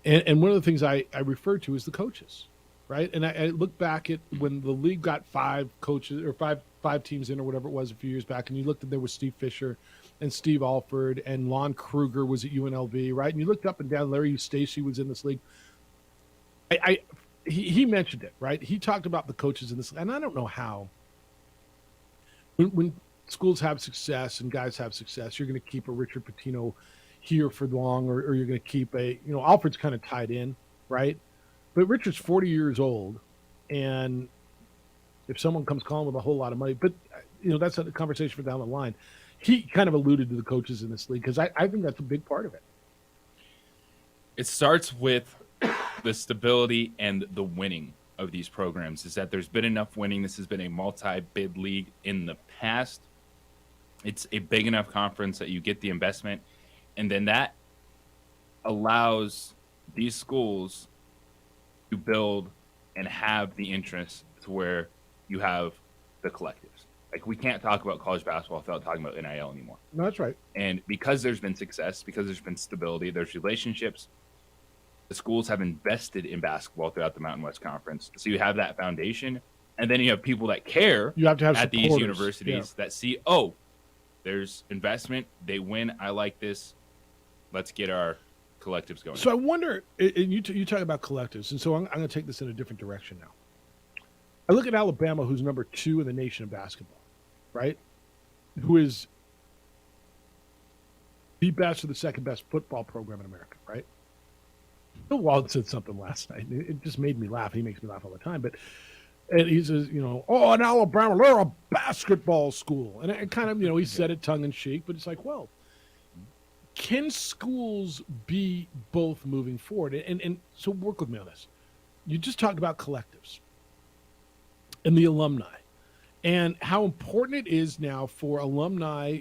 And one of the things I referred to is the coaches, right? And I look back at when the league got 5 coaches or five teams in or whatever it was a few years back, and you looked at there was Steve Fisher and Steve Alford and Lon Kruger was at UNLV, right? And you looked up and down, Larry Eustachy was in this league. He mentioned it, right? He talked about the coaches in this, and I don't know how. When schools have success and guys have success, you're going to keep a Richard Pitino here for long, or you're going to keep Alfred's kind of tied in, right? But Richard's 40 years old, and if someone comes calling with a whole lot of money, but that's a conversation for down the line. He kind of alluded to the coaches in this league because I think that's a big part of it. It starts with the stability and the winning of these programs, is that there's been enough winning. This has been a multi-bid league in the past. It's a big enough conference that you get the investment, and then that allows these schools to build and have the interest to where you have the collectives. Like, we can't talk about college basketball without talking about NIL anymore. No, that's right. And because there's been success, because there's been stability, there's relationships, the schools have invested in basketball throughout the Mountain West Conference. So you have that foundation, and then you have people that care you have to have at these supporters. universities that see, there's investment, they win, I like this, let's get our collectives going. So I wonder, and you talk about collectives, and so I'm going to take this in a different direction now. I look at Alabama, who's number 2 in the nation of basketball, right? Who is the best or the second best football program in America, right? Bill Walton said something last night. It just made me laugh. He makes me laugh all the time. And he says, in Alabama, they're a basketball school. And it kind of, he said it tongue in cheek, but it's like, well, can schools be both moving forward? And so work with me on this. You just talked about collectives and the alumni and how important it is now for alumni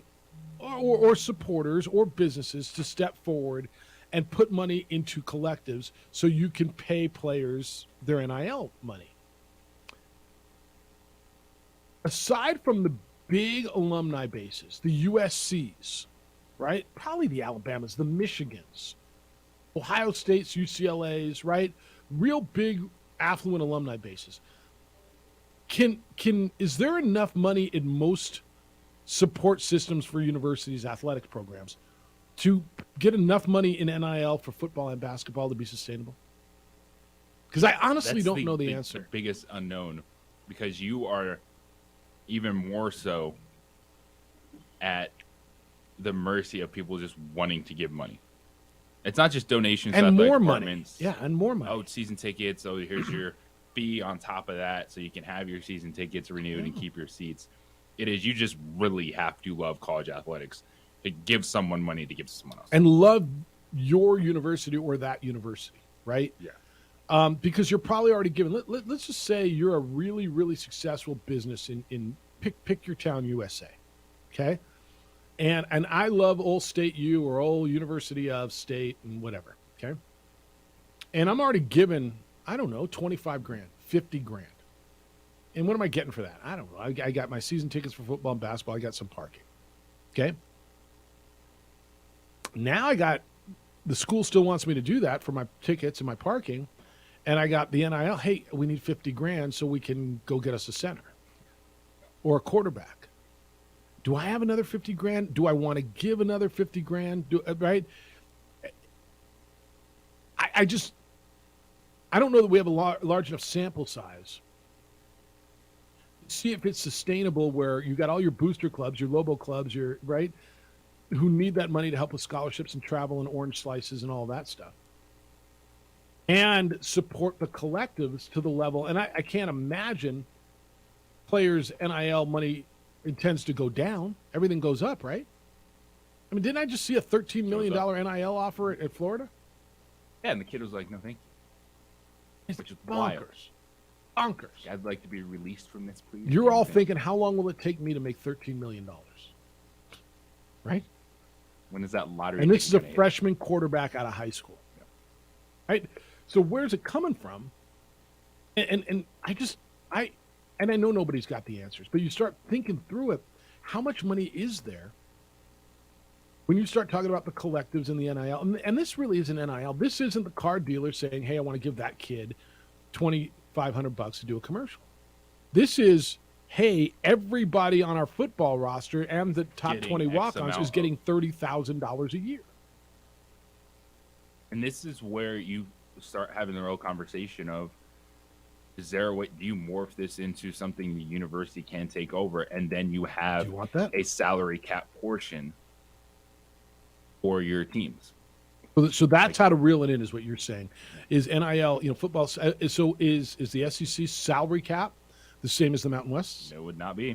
or supporters or businesses to step forward and put money into collectives so you can pay players their NIL money. Aside from the big alumni bases, the USCs, right? Probably the Alabamas, the Michigans, Ohio States, UCLAs, right? Real big affluent alumni bases. Is there enough money in most support systems for universities' athletics programs to get enough money in NIL for football and basketball to be sustainable? Because I honestly don't know the answer. The biggest unknown, because you are even more so at the mercy of people just wanting to give money. It's not just donations And to athletic more money. departments. Yeah, and more money. Oh, it's season tickets. Oh, here's your fee on top of that, so you can have your season tickets renewed and keep your seats. It is, you just really have to love college athletics to give someone money to give to someone else. And love your university or that university, right? Yeah. Because you're probably already given. Let's just say you're a really, really successful business in pick your town, USA. Okay, and I love Old State U or Old University of State and whatever. Okay, and I'm already given, I don't know, 25 grand, 50 grand. And what am I getting for that? I don't know. I got my season tickets for football and basketball. I got some parking. Okay. Now I got, the school still wants me to do that for my tickets and my parking. And I got the NIL. Hey, we need 50 grand so we can go get us a center or a quarterback. Do I have another 50 grand? Do I want to give another 50 grand? Right? I don't know that we have a large enough sample size. See if it's sustainable where you got all your booster clubs, your Lobo clubs, your right, who need that money to help with scholarships and travel and orange slices and all that stuff. And support the collectives to the level. And I can't imagine players' NIL money intends to go down. Everything goes up, right? I mean, didn't I just see a $13 million NIL offer at Florida? Yeah, and the kid was like, no, thank you. Which is bonkers. Bonkers. I'd like to be released from this, please. You're all thinking, how long will it take me to make $13 million? Right? When is that lottery? And this is a ticket freshman quarterback out of high school. Yeah. Right? So where's it coming from? And I know nobody's got the answers, but you start thinking through it. How much money is there when you start talking about the collectives and the NIL? And this really isn't NIL. This isn't the car dealer saying, hey, I want to give that kid $2,500 to do a commercial. This is, hey, everybody on our football roster and the top Getting 20 X walk-ons amount is getting $30,000 a year. And this is where you start having the real conversation of, is there a way, do you morph this into something the university can take over, and then you have a salary cap portion for your teams? So that's how to reel it in, is what you're saying. Is NIL, football, so is the SEC salary cap the same as the Mountain West? It would not be.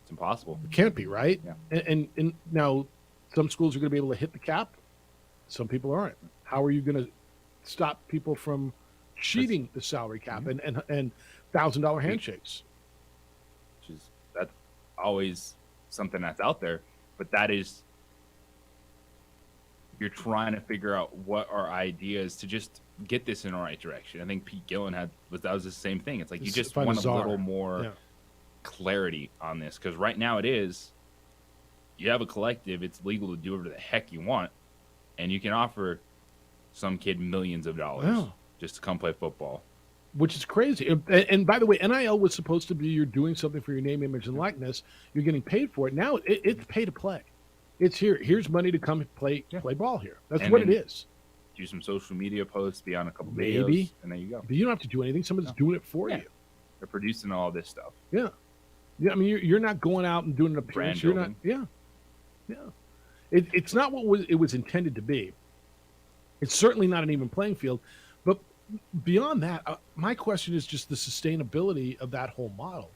It's impossible. It can't be, right? Yeah. And now some schools are going to be able to hit the cap. Some people aren't. How are you going to stop people from cheating the salary cap and $1,000 handshakes? That's always something that's out there, but that is, you're trying to figure out what are ideas to just get this in the right direction. I think Pete Gillen that was the same thing. It's like you just want a little more clarity on this, because right now you have a collective, it's legal to do whatever the heck you want, and you can offer some kid millions of dollars just to come play football. Which is crazy. And by the way, NIL was supposed to be you're doing something for your name, image, and likeness. You're getting paid for it. Now it's pay to play. It's here's money to come play ball here. That's what it is. Do some social media posts, be on a couple Maybe. videos, and there you go. But you don't have to do anything. Someone's doing it for you. They're producing all this stuff. Yeah. I mean, you're not going out and doing an appearance. You're not. building. Yeah. It's not what it was intended to be. It's certainly not an even playing field. But beyond that, my question is just the sustainability of that whole model.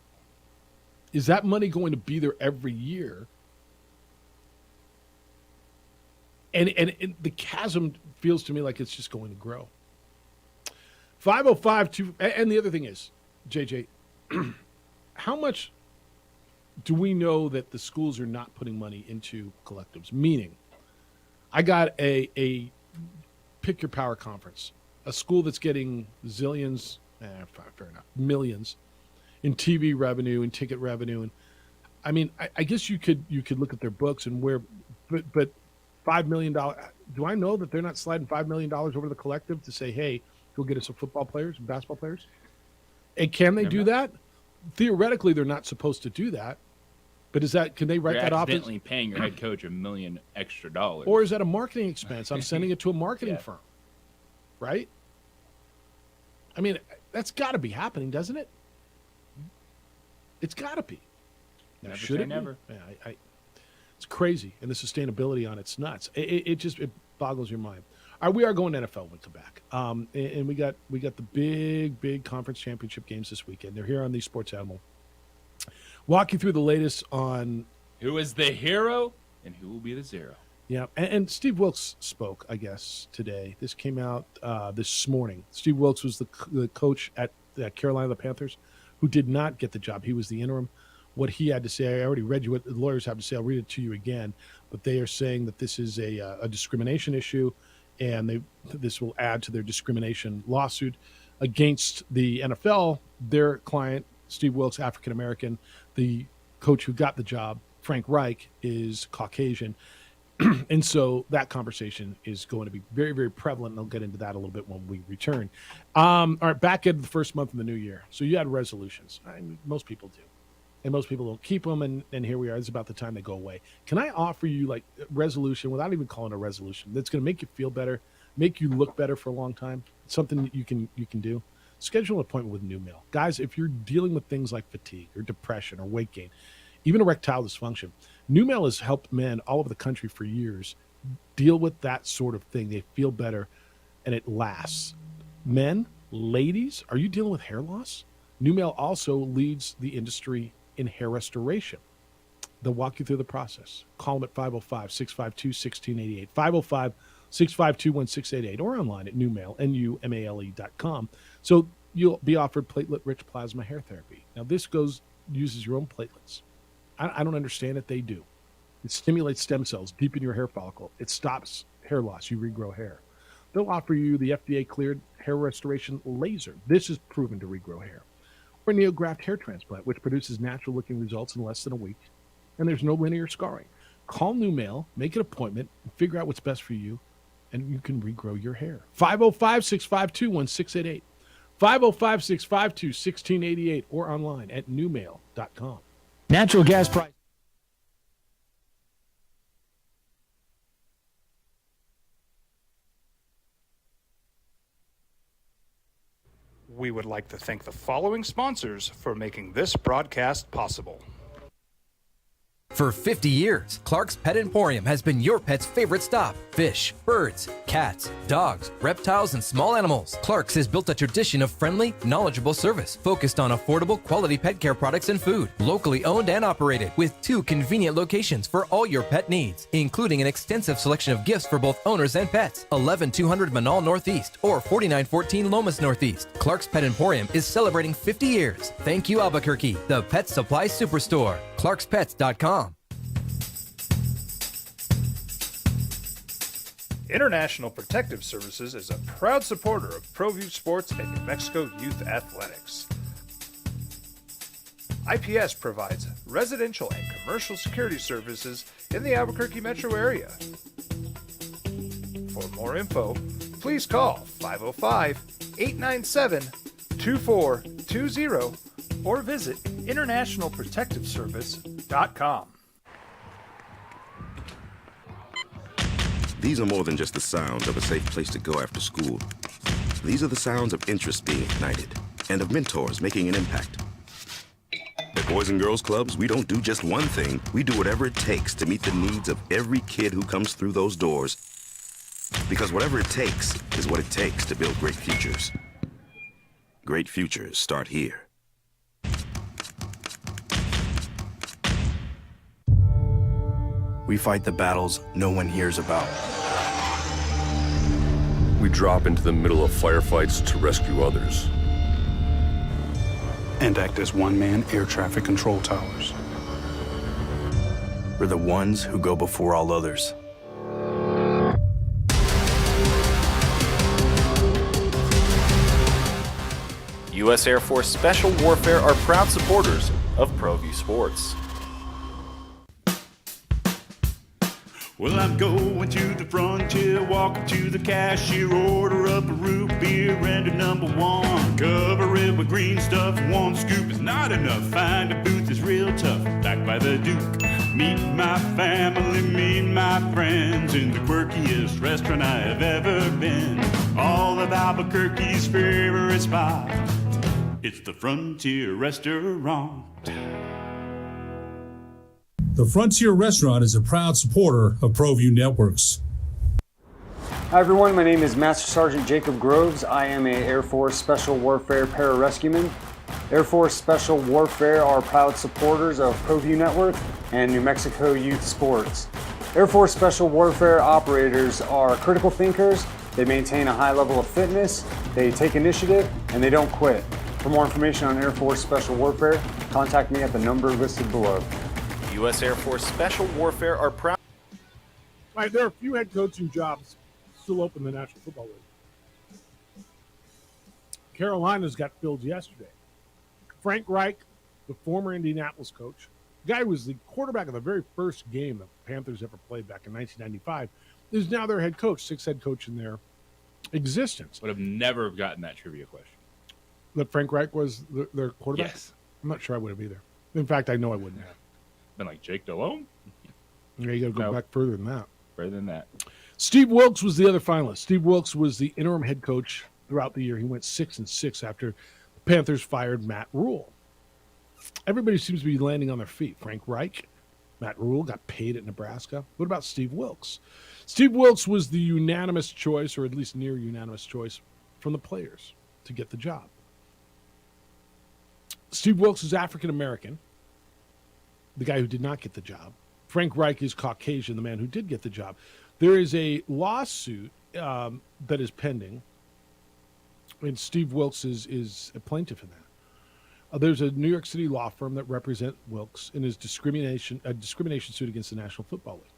Is that money going to be there every year? And the chasm feels to me like it's just going to grow. 505 and the other thing is, JJ, how much do we know that the schools are not putting money into collectives? Meaning, I got a pick your power conference, a school that's getting zillions, fair enough, millions in TV revenue and ticket revenue, and I mean, I guess you could look at their books and where, but $5 million. Do I know that they're not sliding $5 million over the collective to say, hey, go get us some football players and basketball players? And can they do that? Theoretically, they're not supposed to do that. But can they write that off? You're accidentally paying your head coach $1 million extra. Or is that a marketing expense? I'm sending it to a marketing firm. Right? I mean, that's got to be happening, doesn't it? It's got to be. Never Should say it never. Be? Yeah, It's crazy, and the sustainability on it's nuts. It just boggles your mind. All right, we are going to NFL when we come back, and we got the big conference championship games this weekend. They're here on the Sports Animal. Walk you through the latest on who is the hero and who will be the zero. Yeah, and Steve Wilkes spoke, I guess, today. This came out this morning. Steve Wilkes was the coach at Carolina, the Panthers, who did not get the job. He was the interim. What he had to say, I already read you what the lawyers have to say. I'll read it to you again. But they are saying that this is a discrimination issue, and this will add to their discrimination lawsuit against the NFL. Their client, Steve Wilkes, African-American. The coach who got the job, Frank Reich, is Caucasian. And so that conversation is going to be very, very prevalent, and I'll get into that a little bit when we return. All right, back into the first month of the new year. So you had resolutions. Most people do. And most people don't keep them, and here we are. It's about the time they go away. Can I offer you, like, a resolution without even calling it a resolution that's going to make you feel better, make you look better for a long time? It's something that you can do. Schedule an appointment with NuMale. Guys, if you're dealing with things like fatigue or depression or weight gain, even erectile dysfunction, NuMale has helped men all over the country for years deal with that sort of thing. They feel better, and it lasts. Men, ladies, are you dealing with hair loss? NuMale also leads the industry in hair restoration. They'll walk you through the process. Call them at 505-652-1688, 505-652-1688, or online at NuMale, NUMALE.com. So you'll be offered platelet-rich plasma hair therapy. Now, this uses your own platelets. I don't understand it. They do. It stimulates stem cells deep in your hair follicle. It stops hair loss. You regrow hair. They'll offer you the FDA-cleared hair restoration laser. This is proven to regrow hair. Or NeoGraft hair transplant, which produces natural-looking results in less than a week, and there's no linear scarring. Call NuMale, make an appointment, and figure out what's best for you, and you can regrow your hair. 505-652-1688, 505-652-1688, or online at NuMale.com. Natural gas price. We would like to thank the following sponsors for making this broadcast possible. For 50 years, Clark's Pet Emporium has been your pet's favorite stop. Fish, birds, cats, dogs, reptiles, and small animals. Clark's has built a tradition of friendly, knowledgeable service focused on affordable, quality pet care products and food. Locally owned and operated with 2 convenient locations for all your pet needs, including an extensive selection of gifts for both owners and pets. 11200 Manal Northeast or 4914 Lomas Northeast. Clark's Pet Emporium is celebrating 50 years. Thank you, Albuquerque, the pet supply superstore. ClarksPets.com. International Protective Services is a proud supporter of ProView Sports and New Mexico Youth Athletics. IPS provides residential and commercial security services in the Albuquerque metro area. For more info, please call 505-897-2420 or visit internationalprotectiveservice.com. These are more than just the sounds of a safe place to go after school. These are the sounds of interest being ignited and of mentors making an impact. At Boys and Girls Clubs, we don't do just one thing. We do whatever it takes to meet the needs of every kid who comes through those doors. Because whatever it takes is what it takes to build great futures. Great futures start here. We fight the battles no one hears about. We drop into the middle of firefights to rescue others. And act as one-man air traffic control towers. We're the ones who go before all others. U.S. Air Force Special Warfare are proud supporters of ProView Sports. Well, I'm going to the frontier, walking to the cashier, order up a root beer and a number one. Cover it with green stuff, one scoop is not enough. Find a booth is real tough, backed by the Duke. Meet my family, meet my friends in the quirkiest restaurant I have ever been. All of Albuquerque's favorite spot, it's the Frontier Restaurant. The Frontier Restaurant is a proud supporter of ProView Networks. Hi everyone, my name is Master Sergeant Jacob Groves. I am a Air Force Special Warfare Pararescueman. Air Force Special Warfare are proud supporters of ProView Network and New Mexico Youth Sports. Air Force Special Warfare operators are critical thinkers. They maintain a high level of fitness, they take initiative, and they don't quit. For more information on Air Force Special Warfare, contact me at the number listed below. U.S. Air Force Special Warfare are proud. All right, there are a few head coaching jobs still open in the National Football League. Carolina's got filled yesterday. Frank Reich, the former Indianapolis coach, the guy who was the quarterback of the very first game the Panthers ever played back in 1995, is now their head coach, sixth head coach in their existence. Would have never gotten that trivia question. That Frank Reich was their quarterback? Yes. I'm not sure I would have either. In fact, I know I wouldn't have. Been like Jake Delhomme? Yeah, you got to go back further than that. Further than that. Steve Wilks was the other finalist. Steve Wilks was the interim head coach throughout the year. He went 6-6 after the Panthers fired Matt Rule. Everybody seems to be landing on their feet. Frank Reich, Matt Rule got paid at Nebraska. What about Steve Wilks? Steve Wilks was the unanimous choice, or at least near unanimous choice, from the players to get the job. Steve Wilks is African American, the guy who did not get the job. Frank Reich is Caucasian, the man who did get the job. There is a lawsuit that is pending, and Steve Wilks is a plaintiff in that. There's a New York City law firm that represents Wilks in his discrimination suit against the National Football League.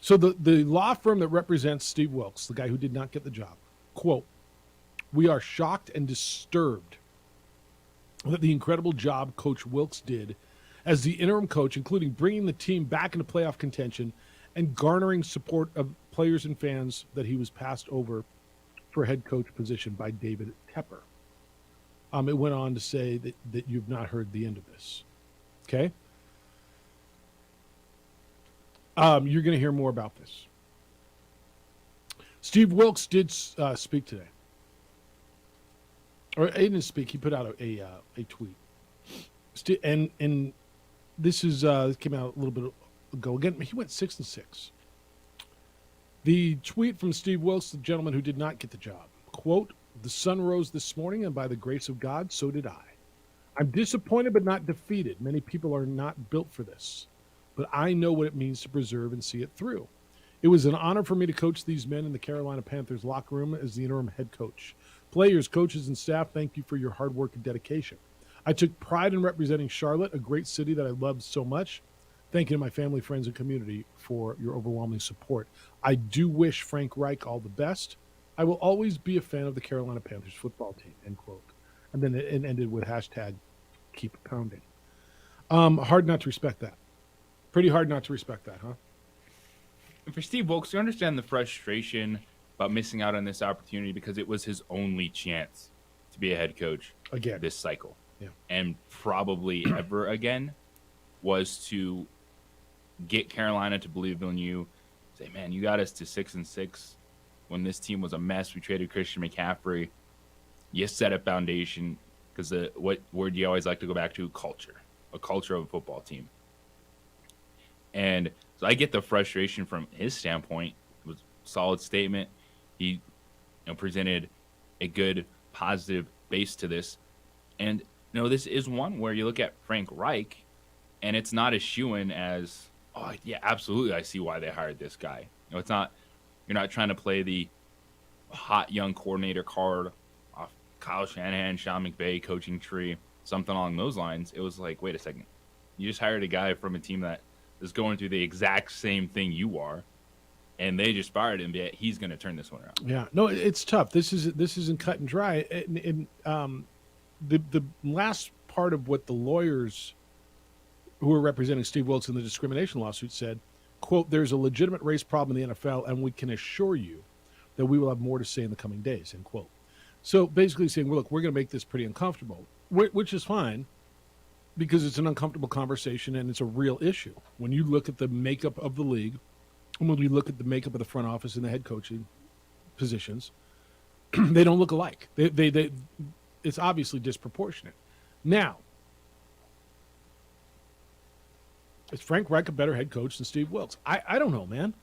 So the law firm that represents Steve Wilks, the guy who did not get the job, quote, "We are shocked and disturbed that the incredible job Coach Wilks did as the interim coach, including bringing the team back into playoff contention and garnering support of players and fans, that he was passed over for head coach position by David Tepper." It went on to say that you've not heard the end of this. Okay? You're going to hear more about this. Steve Wilks did speak today. Or he didn't speak. He put out a tweet. And this came out a little bit ago. Again, he went 6-6. The tweet from Steve Wilks, the gentleman who did not get the job. Quote, "The sun rose this morning, and by the grace of God, so did I. I'm disappointed but not defeated. Many people are not built for this, but I know what it means to preserve and see it through. It was an honor for me to coach these men in the Carolina Panthers locker room as the interim head coach. Players, coaches, and staff, thank you for your hard work and dedication. I took pride in representing Charlotte, a great city that I loved so much. Thank you to my family, friends, and community for your overwhelming support. I do wish Frank Reich all the best. I will always be a fan of the Carolina Panthers football team," end quote. And then it ended with hashtag keep pounding. Hard not to respect that. Pretty hard not to respect that, huh? And for Steve Wilks, you understand the frustration about missing out on this opportunity because it was his only chance to be a head coach again this cycle. Yeah. And probably ever again, was to get Carolina to believe in you. Say, man, you got us to 6-6 when this team was a mess. We traded Christian McCaffrey. You set a foundation, because what word you always like to go back to? Culture. A culture of a football team. And so I get the frustration from his standpoint. It was a solid statement. He presented a good, positive base to this. And this is one where you look at Frank Reich, and it's not a shoo-in as, oh, yeah, absolutely, I see why they hired this guy. It's not, you're not trying to play the hot young coordinator card off Kyle Shanahan, Sean McVay, coaching tree, something along those lines. It was like, wait a second. You just hired a guy from a team that is going through the exact same thing you are, and they just fired him, yet he's going to turn this one around. Yeah, no, it's tough. This isn't cut and dry. The last part of what the lawyers who are representing Steve Wilks in the discrimination lawsuit said, quote, "There's a legitimate race problem in the NFL, and we can assure you that we will have more to say in the coming days," end quote. So basically saying, well, look, we're going to make this pretty uncomfortable, which is fine because it's an uncomfortable conversation and it's a real issue. When you look at the makeup of the league, and when we look at the makeup of the front office and the head coaching positions, they don't look alike. It's obviously disproportionate. Now, Is Frank Reich a better head coach than Steve Wilkes? I don't know, man.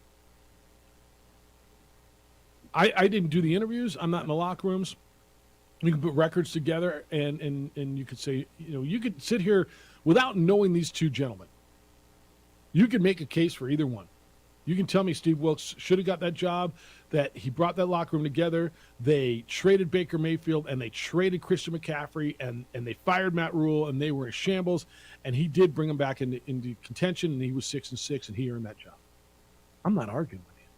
I didn't do the interviews. I'm not in the locker rooms. You can put records together, and you could say, you could sit here without knowing these two gentlemen. You could make a case for either one. You can tell me Steve Wilkes should have got that job, that he brought that locker room together. They traded Baker Mayfield, and they traded Christian McCaffrey, and they fired Matt Rule, and they were in shambles, and he did bring them back into contention, and he was 6-6, and he earned that job. I'm not arguing with you.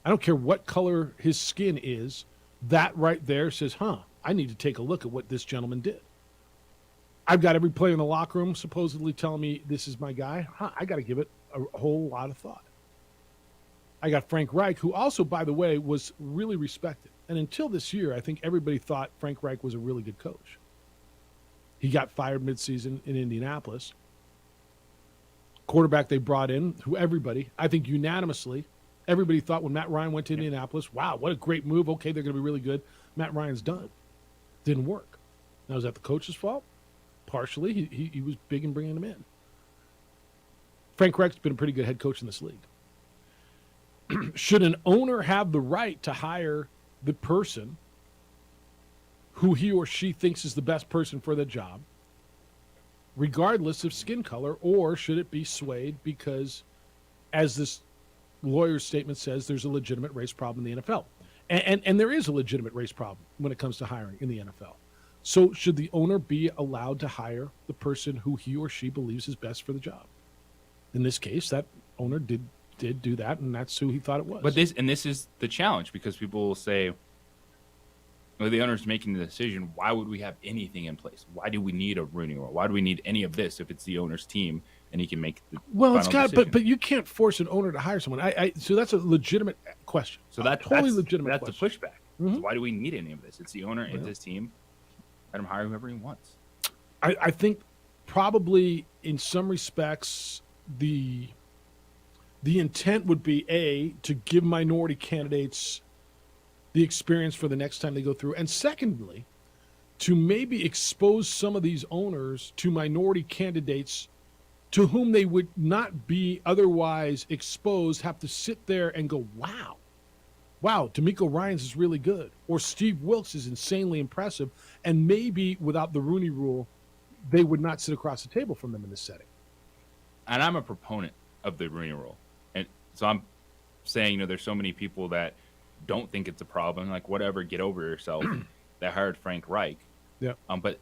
I don't care what color his skin is. That right there says, I need to take a look at what this gentleman did. I've got every player in the locker room supposedly telling me this is my guy. I got to give it a whole lot of thought. I got Frank Reich, who also, by the way, was really respected. And until this year, I think everybody thought Frank Reich was a really good coach. He got fired midseason in Indianapolis. Quarterback they brought in, who everybody, I think unanimously, everybody thought when Matt Ryan went to Indianapolis, wow, what a great move. Okay, they're going to be really good. Matt Ryan's done. Didn't work. Now, is that the coach's fault? Partially. He was big in bringing him in. Frank Reich's been a pretty good head coach in this league. Should an owner have the right to hire the person who he or she thinks is the best person for the job, regardless of skin color, or should it be swayed because, as this lawyer's statement says, there's a legitimate race problem in the NFL? And there is a legitimate race problem when it comes to hiring in the NFL. So should the owner be allowed to hire the person who he or she believes is best for the job? In this case, that owner did do that, and that's who he thought it was. But this is the challenge, because people will say, well, the owner's making the decision. Why would we have anything in place? Why do we need a Rooney Rule? Why do we need any of this if it's the owner's team and he can make the it's got, but you can't force an owner to hire someone. So that's a legitimate question. So that's legitimate. That's the pushback. Mm-hmm. So why do we need any of this? It's the owner, it's his team. Let him hire whoever he wants. I think probably in some respects the intent would be to give minority candidates the experience for the next time they go through, and secondly, to maybe expose some of these owners to minority candidates to whom they would not be otherwise exposed, have to sit there and go, wow, DeMeco Ryans is really good, or Steve Wilkes is insanely impressive, and maybe without the Rooney Rule, they would not sit across the table from them in this setting. And I'm a proponent of the Rooney Rule. And so I'm saying, there's so many people that don't think it's a problem, like whatever, get over yourself, that hired Frank Reich. Yeah. But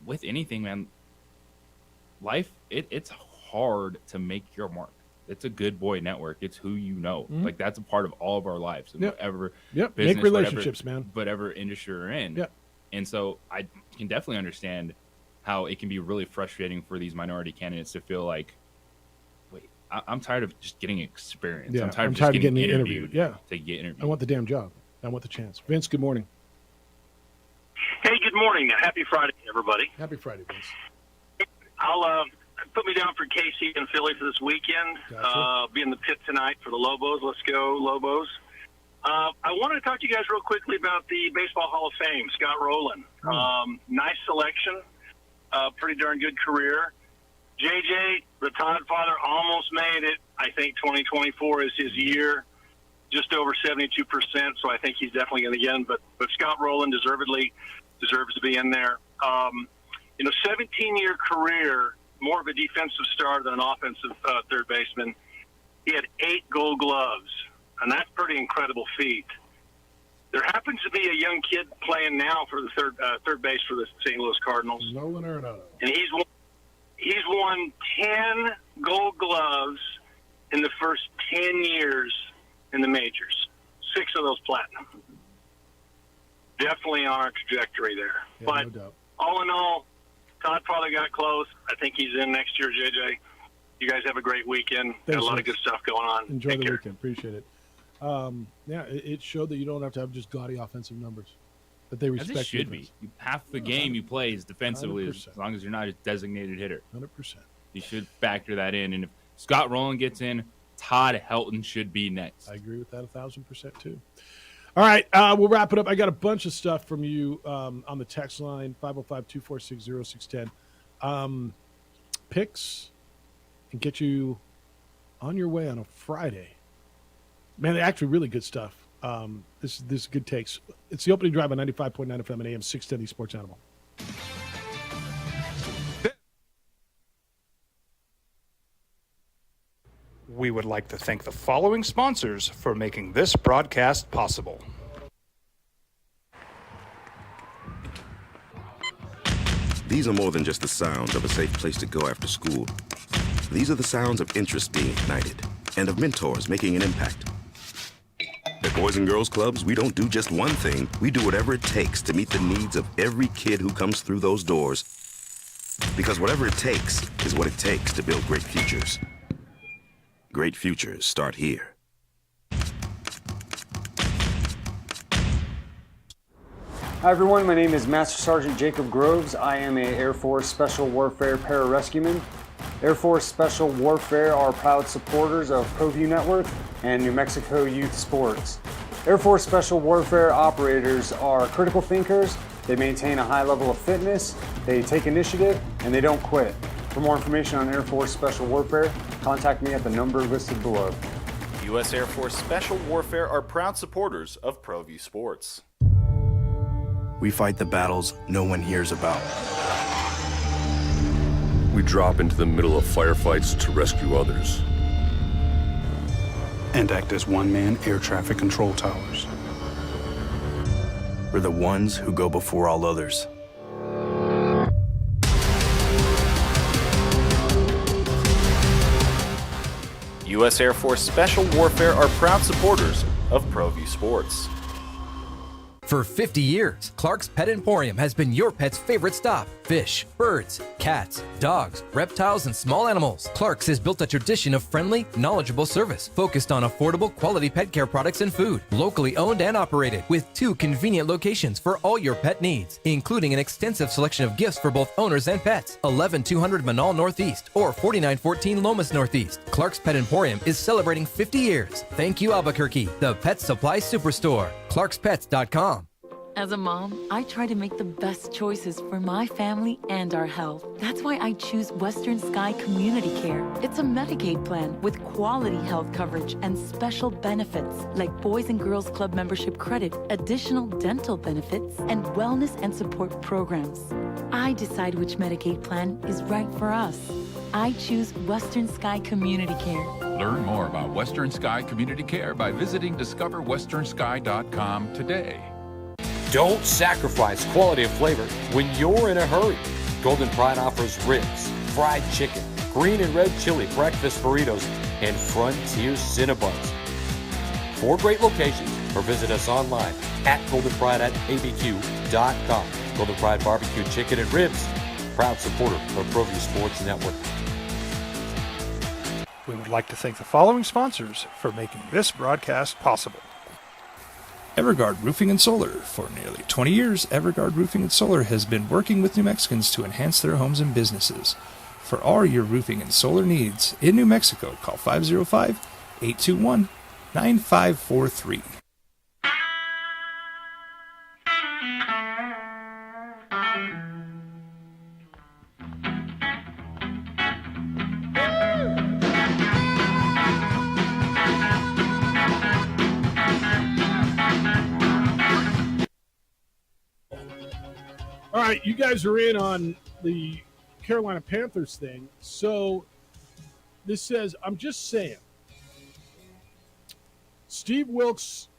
with anything, man, life, it's hard to make your mark. It's a good boy network. It's who you know. Mm-hmm. Like, that's a part of all of our lives. Whatever business, make relationships, man. Whatever industry we're in. Yeah. And so I can definitely understand how it can be really frustrating for these minority candidates to feel like, wait, I'm tired of just getting experience. Yeah, I'm tired of just getting interviewed. Yeah. To get interviewed. I want the damn job. I want the chance. Vince, good morning. Hey, good morning. Happy Friday, everybody. Happy Friday, Vince. I'll put me down for KC and Philly for this weekend. Gotcha. Be in the pit tonight for the Lobos. Let's go, Lobos. I wanted to talk to you guys real quickly about the Baseball Hall of Fame, Scott Rowland. Nice selection. Pretty darn good career. JJ, the Todd father, almost made it. I think 2024 is his year. Just over 72%, so I think he's definitely going to get in. But Scott Rowland deservedly deserves to be in there. 17-year career, more of a defensive star than an offensive third baseman. He had 8 Gold Gloves, and that's a pretty incredible feat. There happens to be a young kid playing now for the third base for the St. Louis Cardinals. Nolan Arenado. And he's won 10 Gold Gloves in the first 10 years in the majors. 6 of those platinum. Definitely on our trajectory there. Yeah, but no doubt. All in all, Todd probably got close. I think he's in next year, JJ. You guys have a great weekend. Thanks, Got a lot Vince. of good stuff going on. Enjoy Take the care. weekend. Appreciate it. It showed that you don't have to have just gaudy offensive numbers. That they As respect it should defense. be. Half the game you play is defensively, 100%. as long as you're not a designated hitter. 100%. You should factor that in. And if Scott Rowland gets in, Todd Helton should be next. I agree with that 1,000% too. All right, we'll wrap it up. I got a bunch of stuff from you on the text line, 505-246-0610. Picks, and get you on your way on a Friday. Man, they're actually really good stuff. This is good takes. It's the opening drive on 95.9 FM and AM 610 Sports Animal. We would like to thank the following sponsors for making this broadcast possible. These are more than just the sounds of a safe place to go after school. These are the sounds of interest being ignited and of mentors making an impact. At Boys and Girls Clubs, we don't do just one thing. We do whatever it takes to meet the needs of every kid who comes through those doors. Because whatever it takes is what it takes to build great futures. Great futures start here. Hi everyone, my name is Master Sergeant Jacob Groves. I am a Air Force Special Warfare Pararescueman. Air Force Special Warfare are proud supporters of ProView Network and New Mexico Youth Sports. Air Force Special Warfare operators are critical thinkers. They maintain a high level of fitness, they take initiative, and they don't quit. For more information on Air Force Special Warfare, contact me at the number listed below. U.S. Air Force Special Warfare are proud supporters of ProView Sports. We fight the battles no one hears about. We drop into the middle of firefights to rescue others. And act as one-man air traffic control towers. We're the ones who go before all others. U.S. Air Force Special Warfare are proud supporters of ProView Sports. For 50 years, Clark's Pet Emporium has been your pet's favorite stop. Fish, birds, cats, dogs, reptiles, and small animals. Clark's has built a tradition of friendly, knowledgeable service focused on affordable, quality pet care products and food. Locally owned and operated with 2 convenient locations for all your pet needs, including an extensive selection of gifts for both owners and pets. 11200 Manal Northeast or 4914 Lomas Northeast. Clark's Pet Emporium is celebrating 50 years. Thank you, Albuquerque, the Pet Supply Superstore. ClarksPets.com. As a mom, I try to make the best choices for my family and our health. That's why I choose Western Sky Community Care. It's a Medicaid plan with quality health coverage and special benefits like Boys and Girls Club membership credit, additional dental benefits, and wellness and support programs. I decide which Medicaid plan is right for us. I choose Western Sky Community Care. Learn more about Western Sky Community Care by visiting discoverwesternsky.com today. Don't sacrifice quality of flavor when you're in a hurry. Golden Pride offers ribs, fried chicken, green and red chili breakfast burritos, and Frontier Cinnabons. 4 great locations, or visit us online at goldenpride@abq.com. Golden Pride Barbecue Chicken and Ribs, proud supporter of ProView Sports Network. We would like to thank the following sponsors for making this broadcast possible. Everguard Roofing and Solar. For nearly 20 years, Everguard Roofing and Solar has been working with New Mexicans to enhance their homes and businesses. For all your roofing and solar needs in New Mexico, call 505-821-9543. All right, you guys are in on the Carolina Panthers thing. So this says, I'm just saying, Steve Wilks,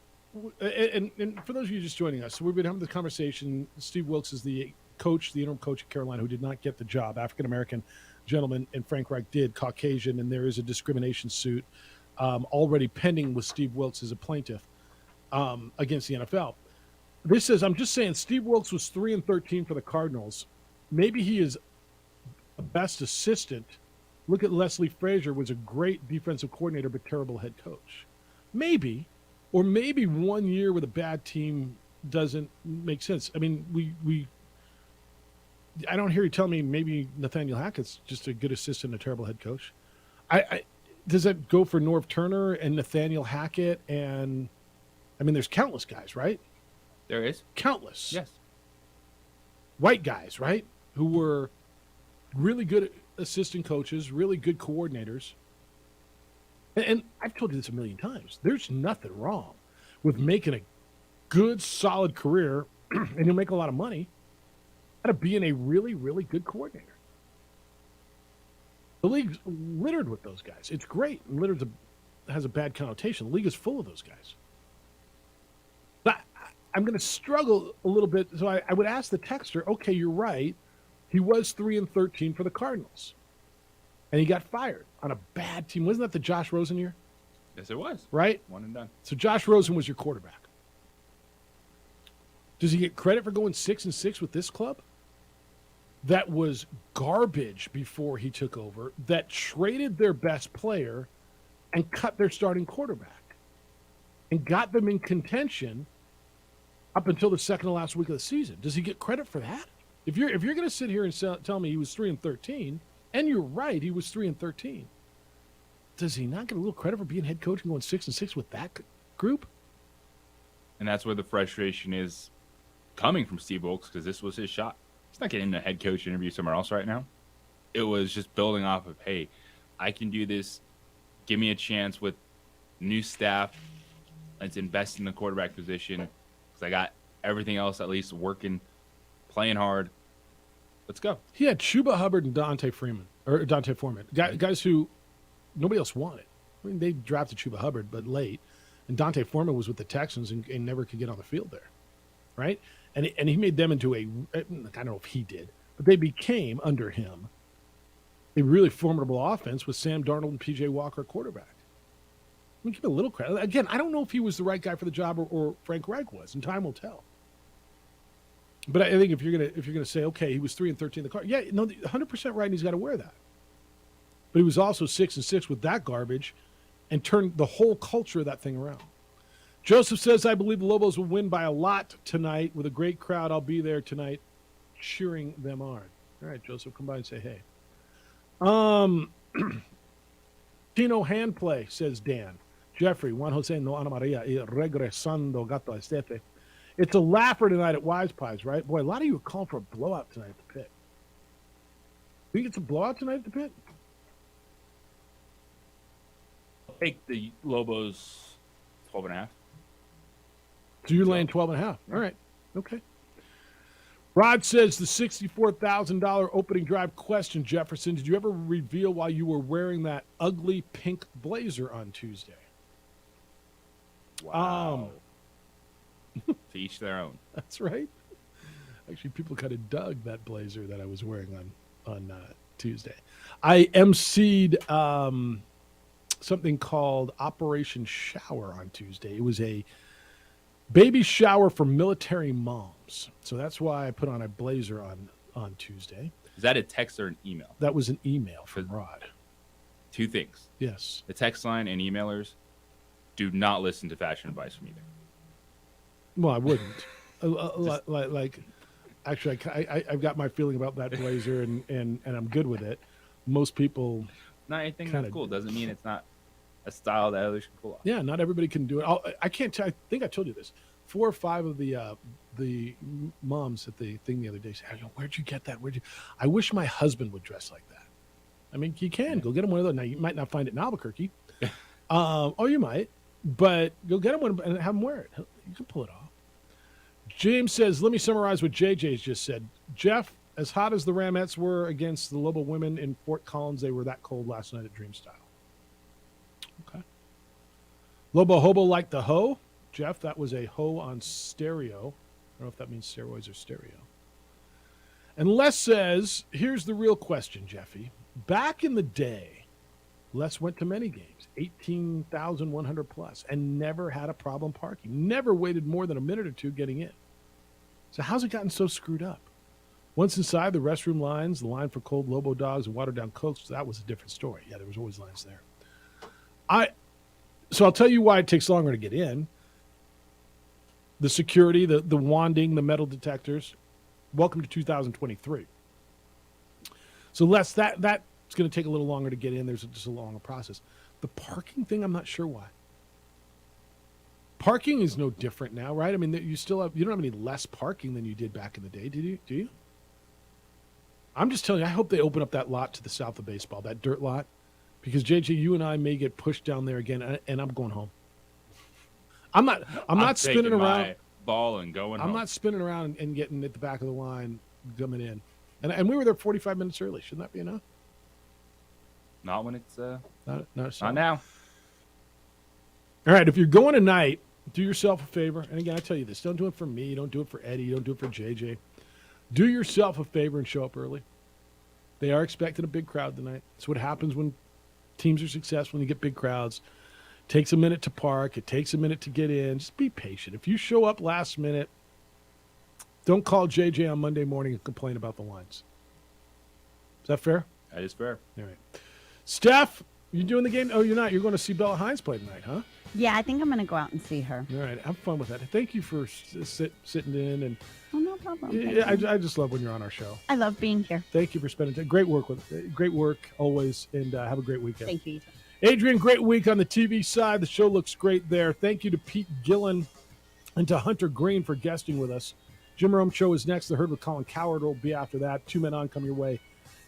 and for those of you just joining us, so we've been having this conversation. Steve Wilks is the coach, the interim coach at Carolina, who did not get the job. African-American gentleman, and Frank Reich did, Caucasian, and there is a discrimination suit already pending with Steve Wilks as a plaintiff against the NFL. This says, I'm just saying, Steve Wilks was 3-13 for the Cardinals. Maybe he is a best assistant. Look at Leslie Frazier, was a great defensive coordinator, but terrible head coach. Maybe, or maybe 1 year with a bad team doesn't make sense. I mean, I don't hear you tell me maybe Nathaniel Hackett's just a good assistant, a terrible head coach. Does that go for Norv Turner and Nathaniel Hackett? And I mean, there's countless guys, right? There is. Countless. Yes. White guys, right? Who were really good assistant coaches, really good coordinators. And I've told you this a million times. There's nothing wrong with making a good, solid career, and you'll make a lot of money, out of being a really, really good coordinator. The league's littered with those guys. It's great. Littered has a bad connotation. The league is full of those guys. But I'm going to struggle a little bit. So I would ask the texter, okay, you're right. He was 3-13 for the Cardinals. And he got fired on a bad team. Wasn't that the Josh Rosen year? Yes, it was. Right? One and done. So Josh Rosen was your quarterback. Does he get credit for going 6-6 with this club? That was garbage before he took over, that traded their best player and cut their starting quarterback and got them in contention up until the second to last week of the season. Does he get credit for that? If you're going to sit here and tell me he was 3-13, and you're right, he was 3-13, does he not get a little credit for being head coach and going 6-6 with that group? And that's where the frustration is coming from Steve Wilkes, because this was his shot. He's not getting a head coach interview somewhere else right now. It was just building off of, hey, I can do this. Give me a chance with new staff. Let's invest in the quarterback position because I got everything else at least working, playing hard. Let's go. He had Chuba Hubbard and Dante Foreman, guys who nobody else wanted. I mean, they drafted Chuba Hubbard, but late. And Dante Foreman was with the Texans and never could get on the field there, right? And he made them into I don't know if he did, but they became, under him, a really formidable offense with Sam Darnold and P.J. Walker quarterback. Let me give him a little credit. Again, I don't know if he was the right guy for the job or Frank Reich was, and time will tell. But I think if you're gonna say, okay, he was 3-13 in the car, 100% right, and he's got to wear that. But he was also 6-6 with that garbage, and turned the whole culture of that thing around. Joseph says, I believe the Lobos will win by a lot tonight. With a great crowd, I'll be there tonight cheering them on. All right, Joseph, come by and say hey. Tino hand play, says Dan. Jeffrey, Juan Jose no Ana Maria, y regresando gato estete. It's a laugher tonight at Wise Pies, right? Boy, a lot of you are calling for a blowout tonight at the Pit. Think it's a blowout tonight at the Pit? Take the Lobos 12.5. So you're laying 12.5. All right. Okay. Rod says the $64,000 opening drive question, Jefferson. Did you ever reveal why you were wearing that ugly pink blazer on Tuesday? Wow. To each their own. That's right. Actually, people kind of dug that blazer that I was wearing on Tuesday. I emceed something called Operation Shower on Tuesday. It was a baby shower for military moms. So that's why I put on a blazer on Tuesday. Is that a text or an email? That was an email from Rod. Two things. Yes. The text line and emailers do not listen to fashion advice from either. Well, I wouldn't. Actually, I've got my feeling about that blazer, and I'm good with it. Most people... Not anything that's cool. Doesn't mean it's not a style that others can pull off. Yeah, not everybody can do it. I can't tell. I think I told you this. 4 or 5 of the moms at the thing the other day said, "Where'd you get that? I wish my husband would dress like that." I mean, you can go get him one of those. Now you might not find it in Albuquerque, or you might, but go get him one and have him wear it. You can pull it off. James says, "Let me summarize what JJ's just said." Jeff, as hot as the Ramettes were against the Lobo women in Fort Collins, they were that cold last night at Dreamstyle. Okay. Lobo Hobo liked the hoe. Jeff, that was a hoe on stereo. I don't know if that means steroids or stereo. And Les says, here's the real question, Jeffy. Back in the day, Les went to many games, 18,100 plus, and never had a problem parking. Never waited more than a minute or two getting in. So how's it gotten so screwed up? Once inside, the restroom lines, the line for cold Lobo dogs and watered down Cokes, that was a different story. Yeah, there was always lines there. So I'll tell you why it takes longer to get in. The security, the wanding, the metal detectors. Welcome to 2023. So that's going to take a little longer to get in. There's just a longer process. The parking thing, I'm not sure why. Parking is no different now, right? I mean, you don't have any less parking than you did back in the day, do you? I'm just telling you, I hope they open up that lot to the south of baseball, that dirt lot, because JJ, you and I may get pushed down there again, and I'm going home. I'm not spinning around. My ball and going. I'm home. not spinning around and getting at the back of the line, coming in, and we were there 45 minutes early. Shouldn't that be enough? Not when it's not now. All right, if you're going tonight, do yourself a favor. And again, I tell you this: don't do it for me. Don't do it for Eddie. Don't do it for JJ. Do yourself a favor and show up early. They are expecting a big crowd tonight. That's what happens when teams are successful, when you get big crowds. It takes a minute to park. It takes a minute to get in. Just be patient. If you show up last minute, don't call JJ on Monday morning and complain about the lines. Is that fair? That is fair. All right. Steph, you doing the game? Oh, you're not. You're going to see Bella Hines play tonight, huh? Yeah, I think I'm going to go out and see her. All right. Have fun with that. Thank you for sitting in. And oh, no problem. Yeah, I just love when you're on our show. I love being here. Thank you for spending time. Great work always, and have a great weekend. Thank you. Adrian, great week on the TV side. The show looks great there. Thank you to Pete Gillen and to Hunter Green for guesting with us. Jim Rome Show is next. The Herd with Colin Coward will be after that. 2 Men On come your way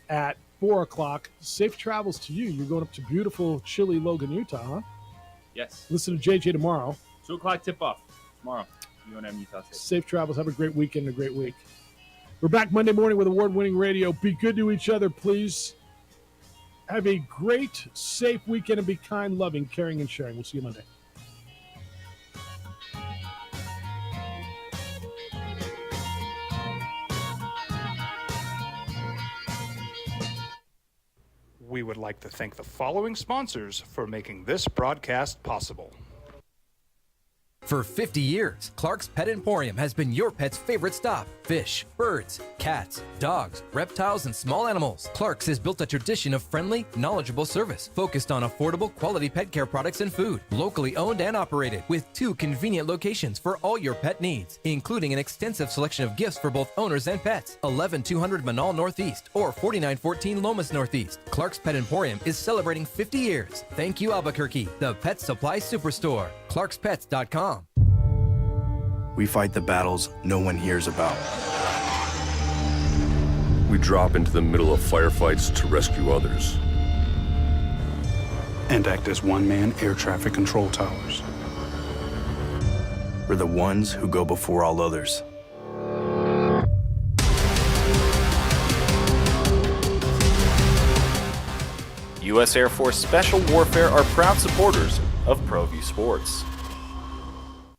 at 4 o'clock. Safe travels to you. You're going up to beautiful, chilly Logan, Utah, huh? Yes. Listen to JJ tomorrow. 2 o'clock tip-off tomorrow. UNM Utah State. Safe travels. Have a great weekend and a great week. We're back Monday morning with award-winning radio. Be good to each other, please. Have a great, safe weekend and be kind, loving, caring, and sharing. We'll see you Monday. We would like to thank the following sponsors for making this broadcast possible. For 50 years, Clark's Pet Emporium has been your pet's favorite stop. Fish, birds, cats, dogs, reptiles, and small animals. Clark's has built a tradition of friendly, knowledgeable service focused on affordable, quality pet care products and food. Locally owned and operated with 2 convenient locations for all your pet needs, including an extensive selection of gifts for both owners and pets. 11200 Manal Northeast or 4914 Lomas Northeast. Clark's Pet Emporium is celebrating 50 years. Thank you, Albuquerque, the pet supply superstore. ClarksPets.com. We fight the battles no one hears about. We drop into the middle of firefights to rescue others. And act as one-man air traffic control towers. We're the ones who go before all others. U.S. Air Force Special Warfare are proud supporters of ProView Sports.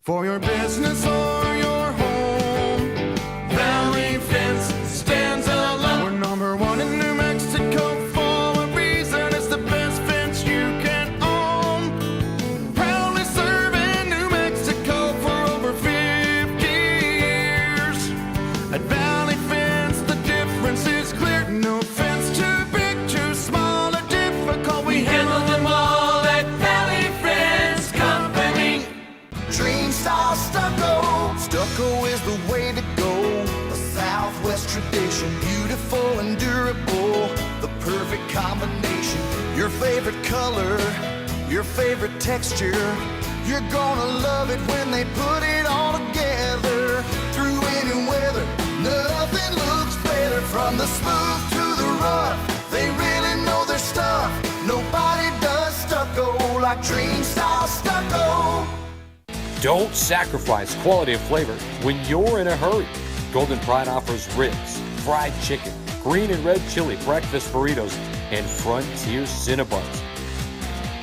For your business or your home, Valley Fence stands alone. We're number 1 in New Mexico for a reason. It's the best fence you can own. Proudly serving New Mexico for over 50 years. At Valley Fence, the difference is clear. No fence too big, too small, or difficult. We handle them all at Valley Fence Company. Dream style stucco. Stucco is the way to go. A Southwest tradition, beautiful and durable. The perfect combination. Your favorite color, your favorite texture. You're gonna love it when they put it all together. Through any weather, nothing looks better. From the smooth to the rough, they really know their stuff. Nobody does stucco like Dream style stucco. Don't sacrifice quality of flavor when you're in a hurry. Golden Pride offers ribs, fried chicken, green and red chili breakfast burritos, and Frontier Cinnabons.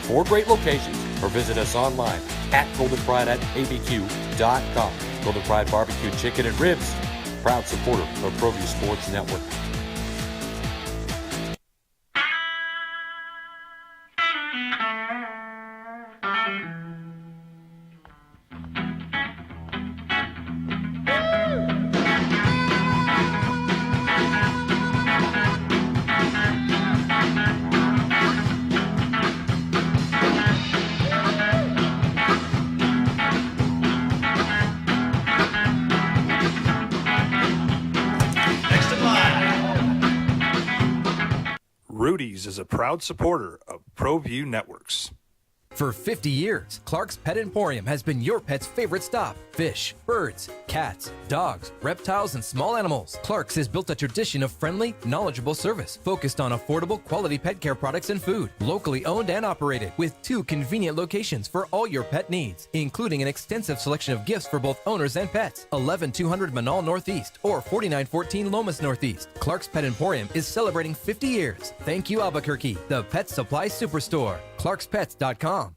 4 great locations, or visit us online at goldenpride@abq.com. Golden Pride Barbecue Chicken and Ribs, proud supporter of ProView Sports Network. Rudy's is a proud supporter of ProView Networks. For 50 years, Clark's Pet Emporium has been your pet's favorite stop. Fish, birds, cats, dogs, reptiles, and small animals. Clark's has built a tradition of friendly, knowledgeable service focused on affordable, quality pet care products and food. Locally owned and operated with 2 convenient locations for all your pet needs, including an extensive selection of gifts for both owners and pets. 11200 Manal Northeast or 4914 Lomas Northeast. Clark's Pet Emporium is celebrating 50 years. Thank you, Albuquerque, the pet supply superstore. ClarksPets.com.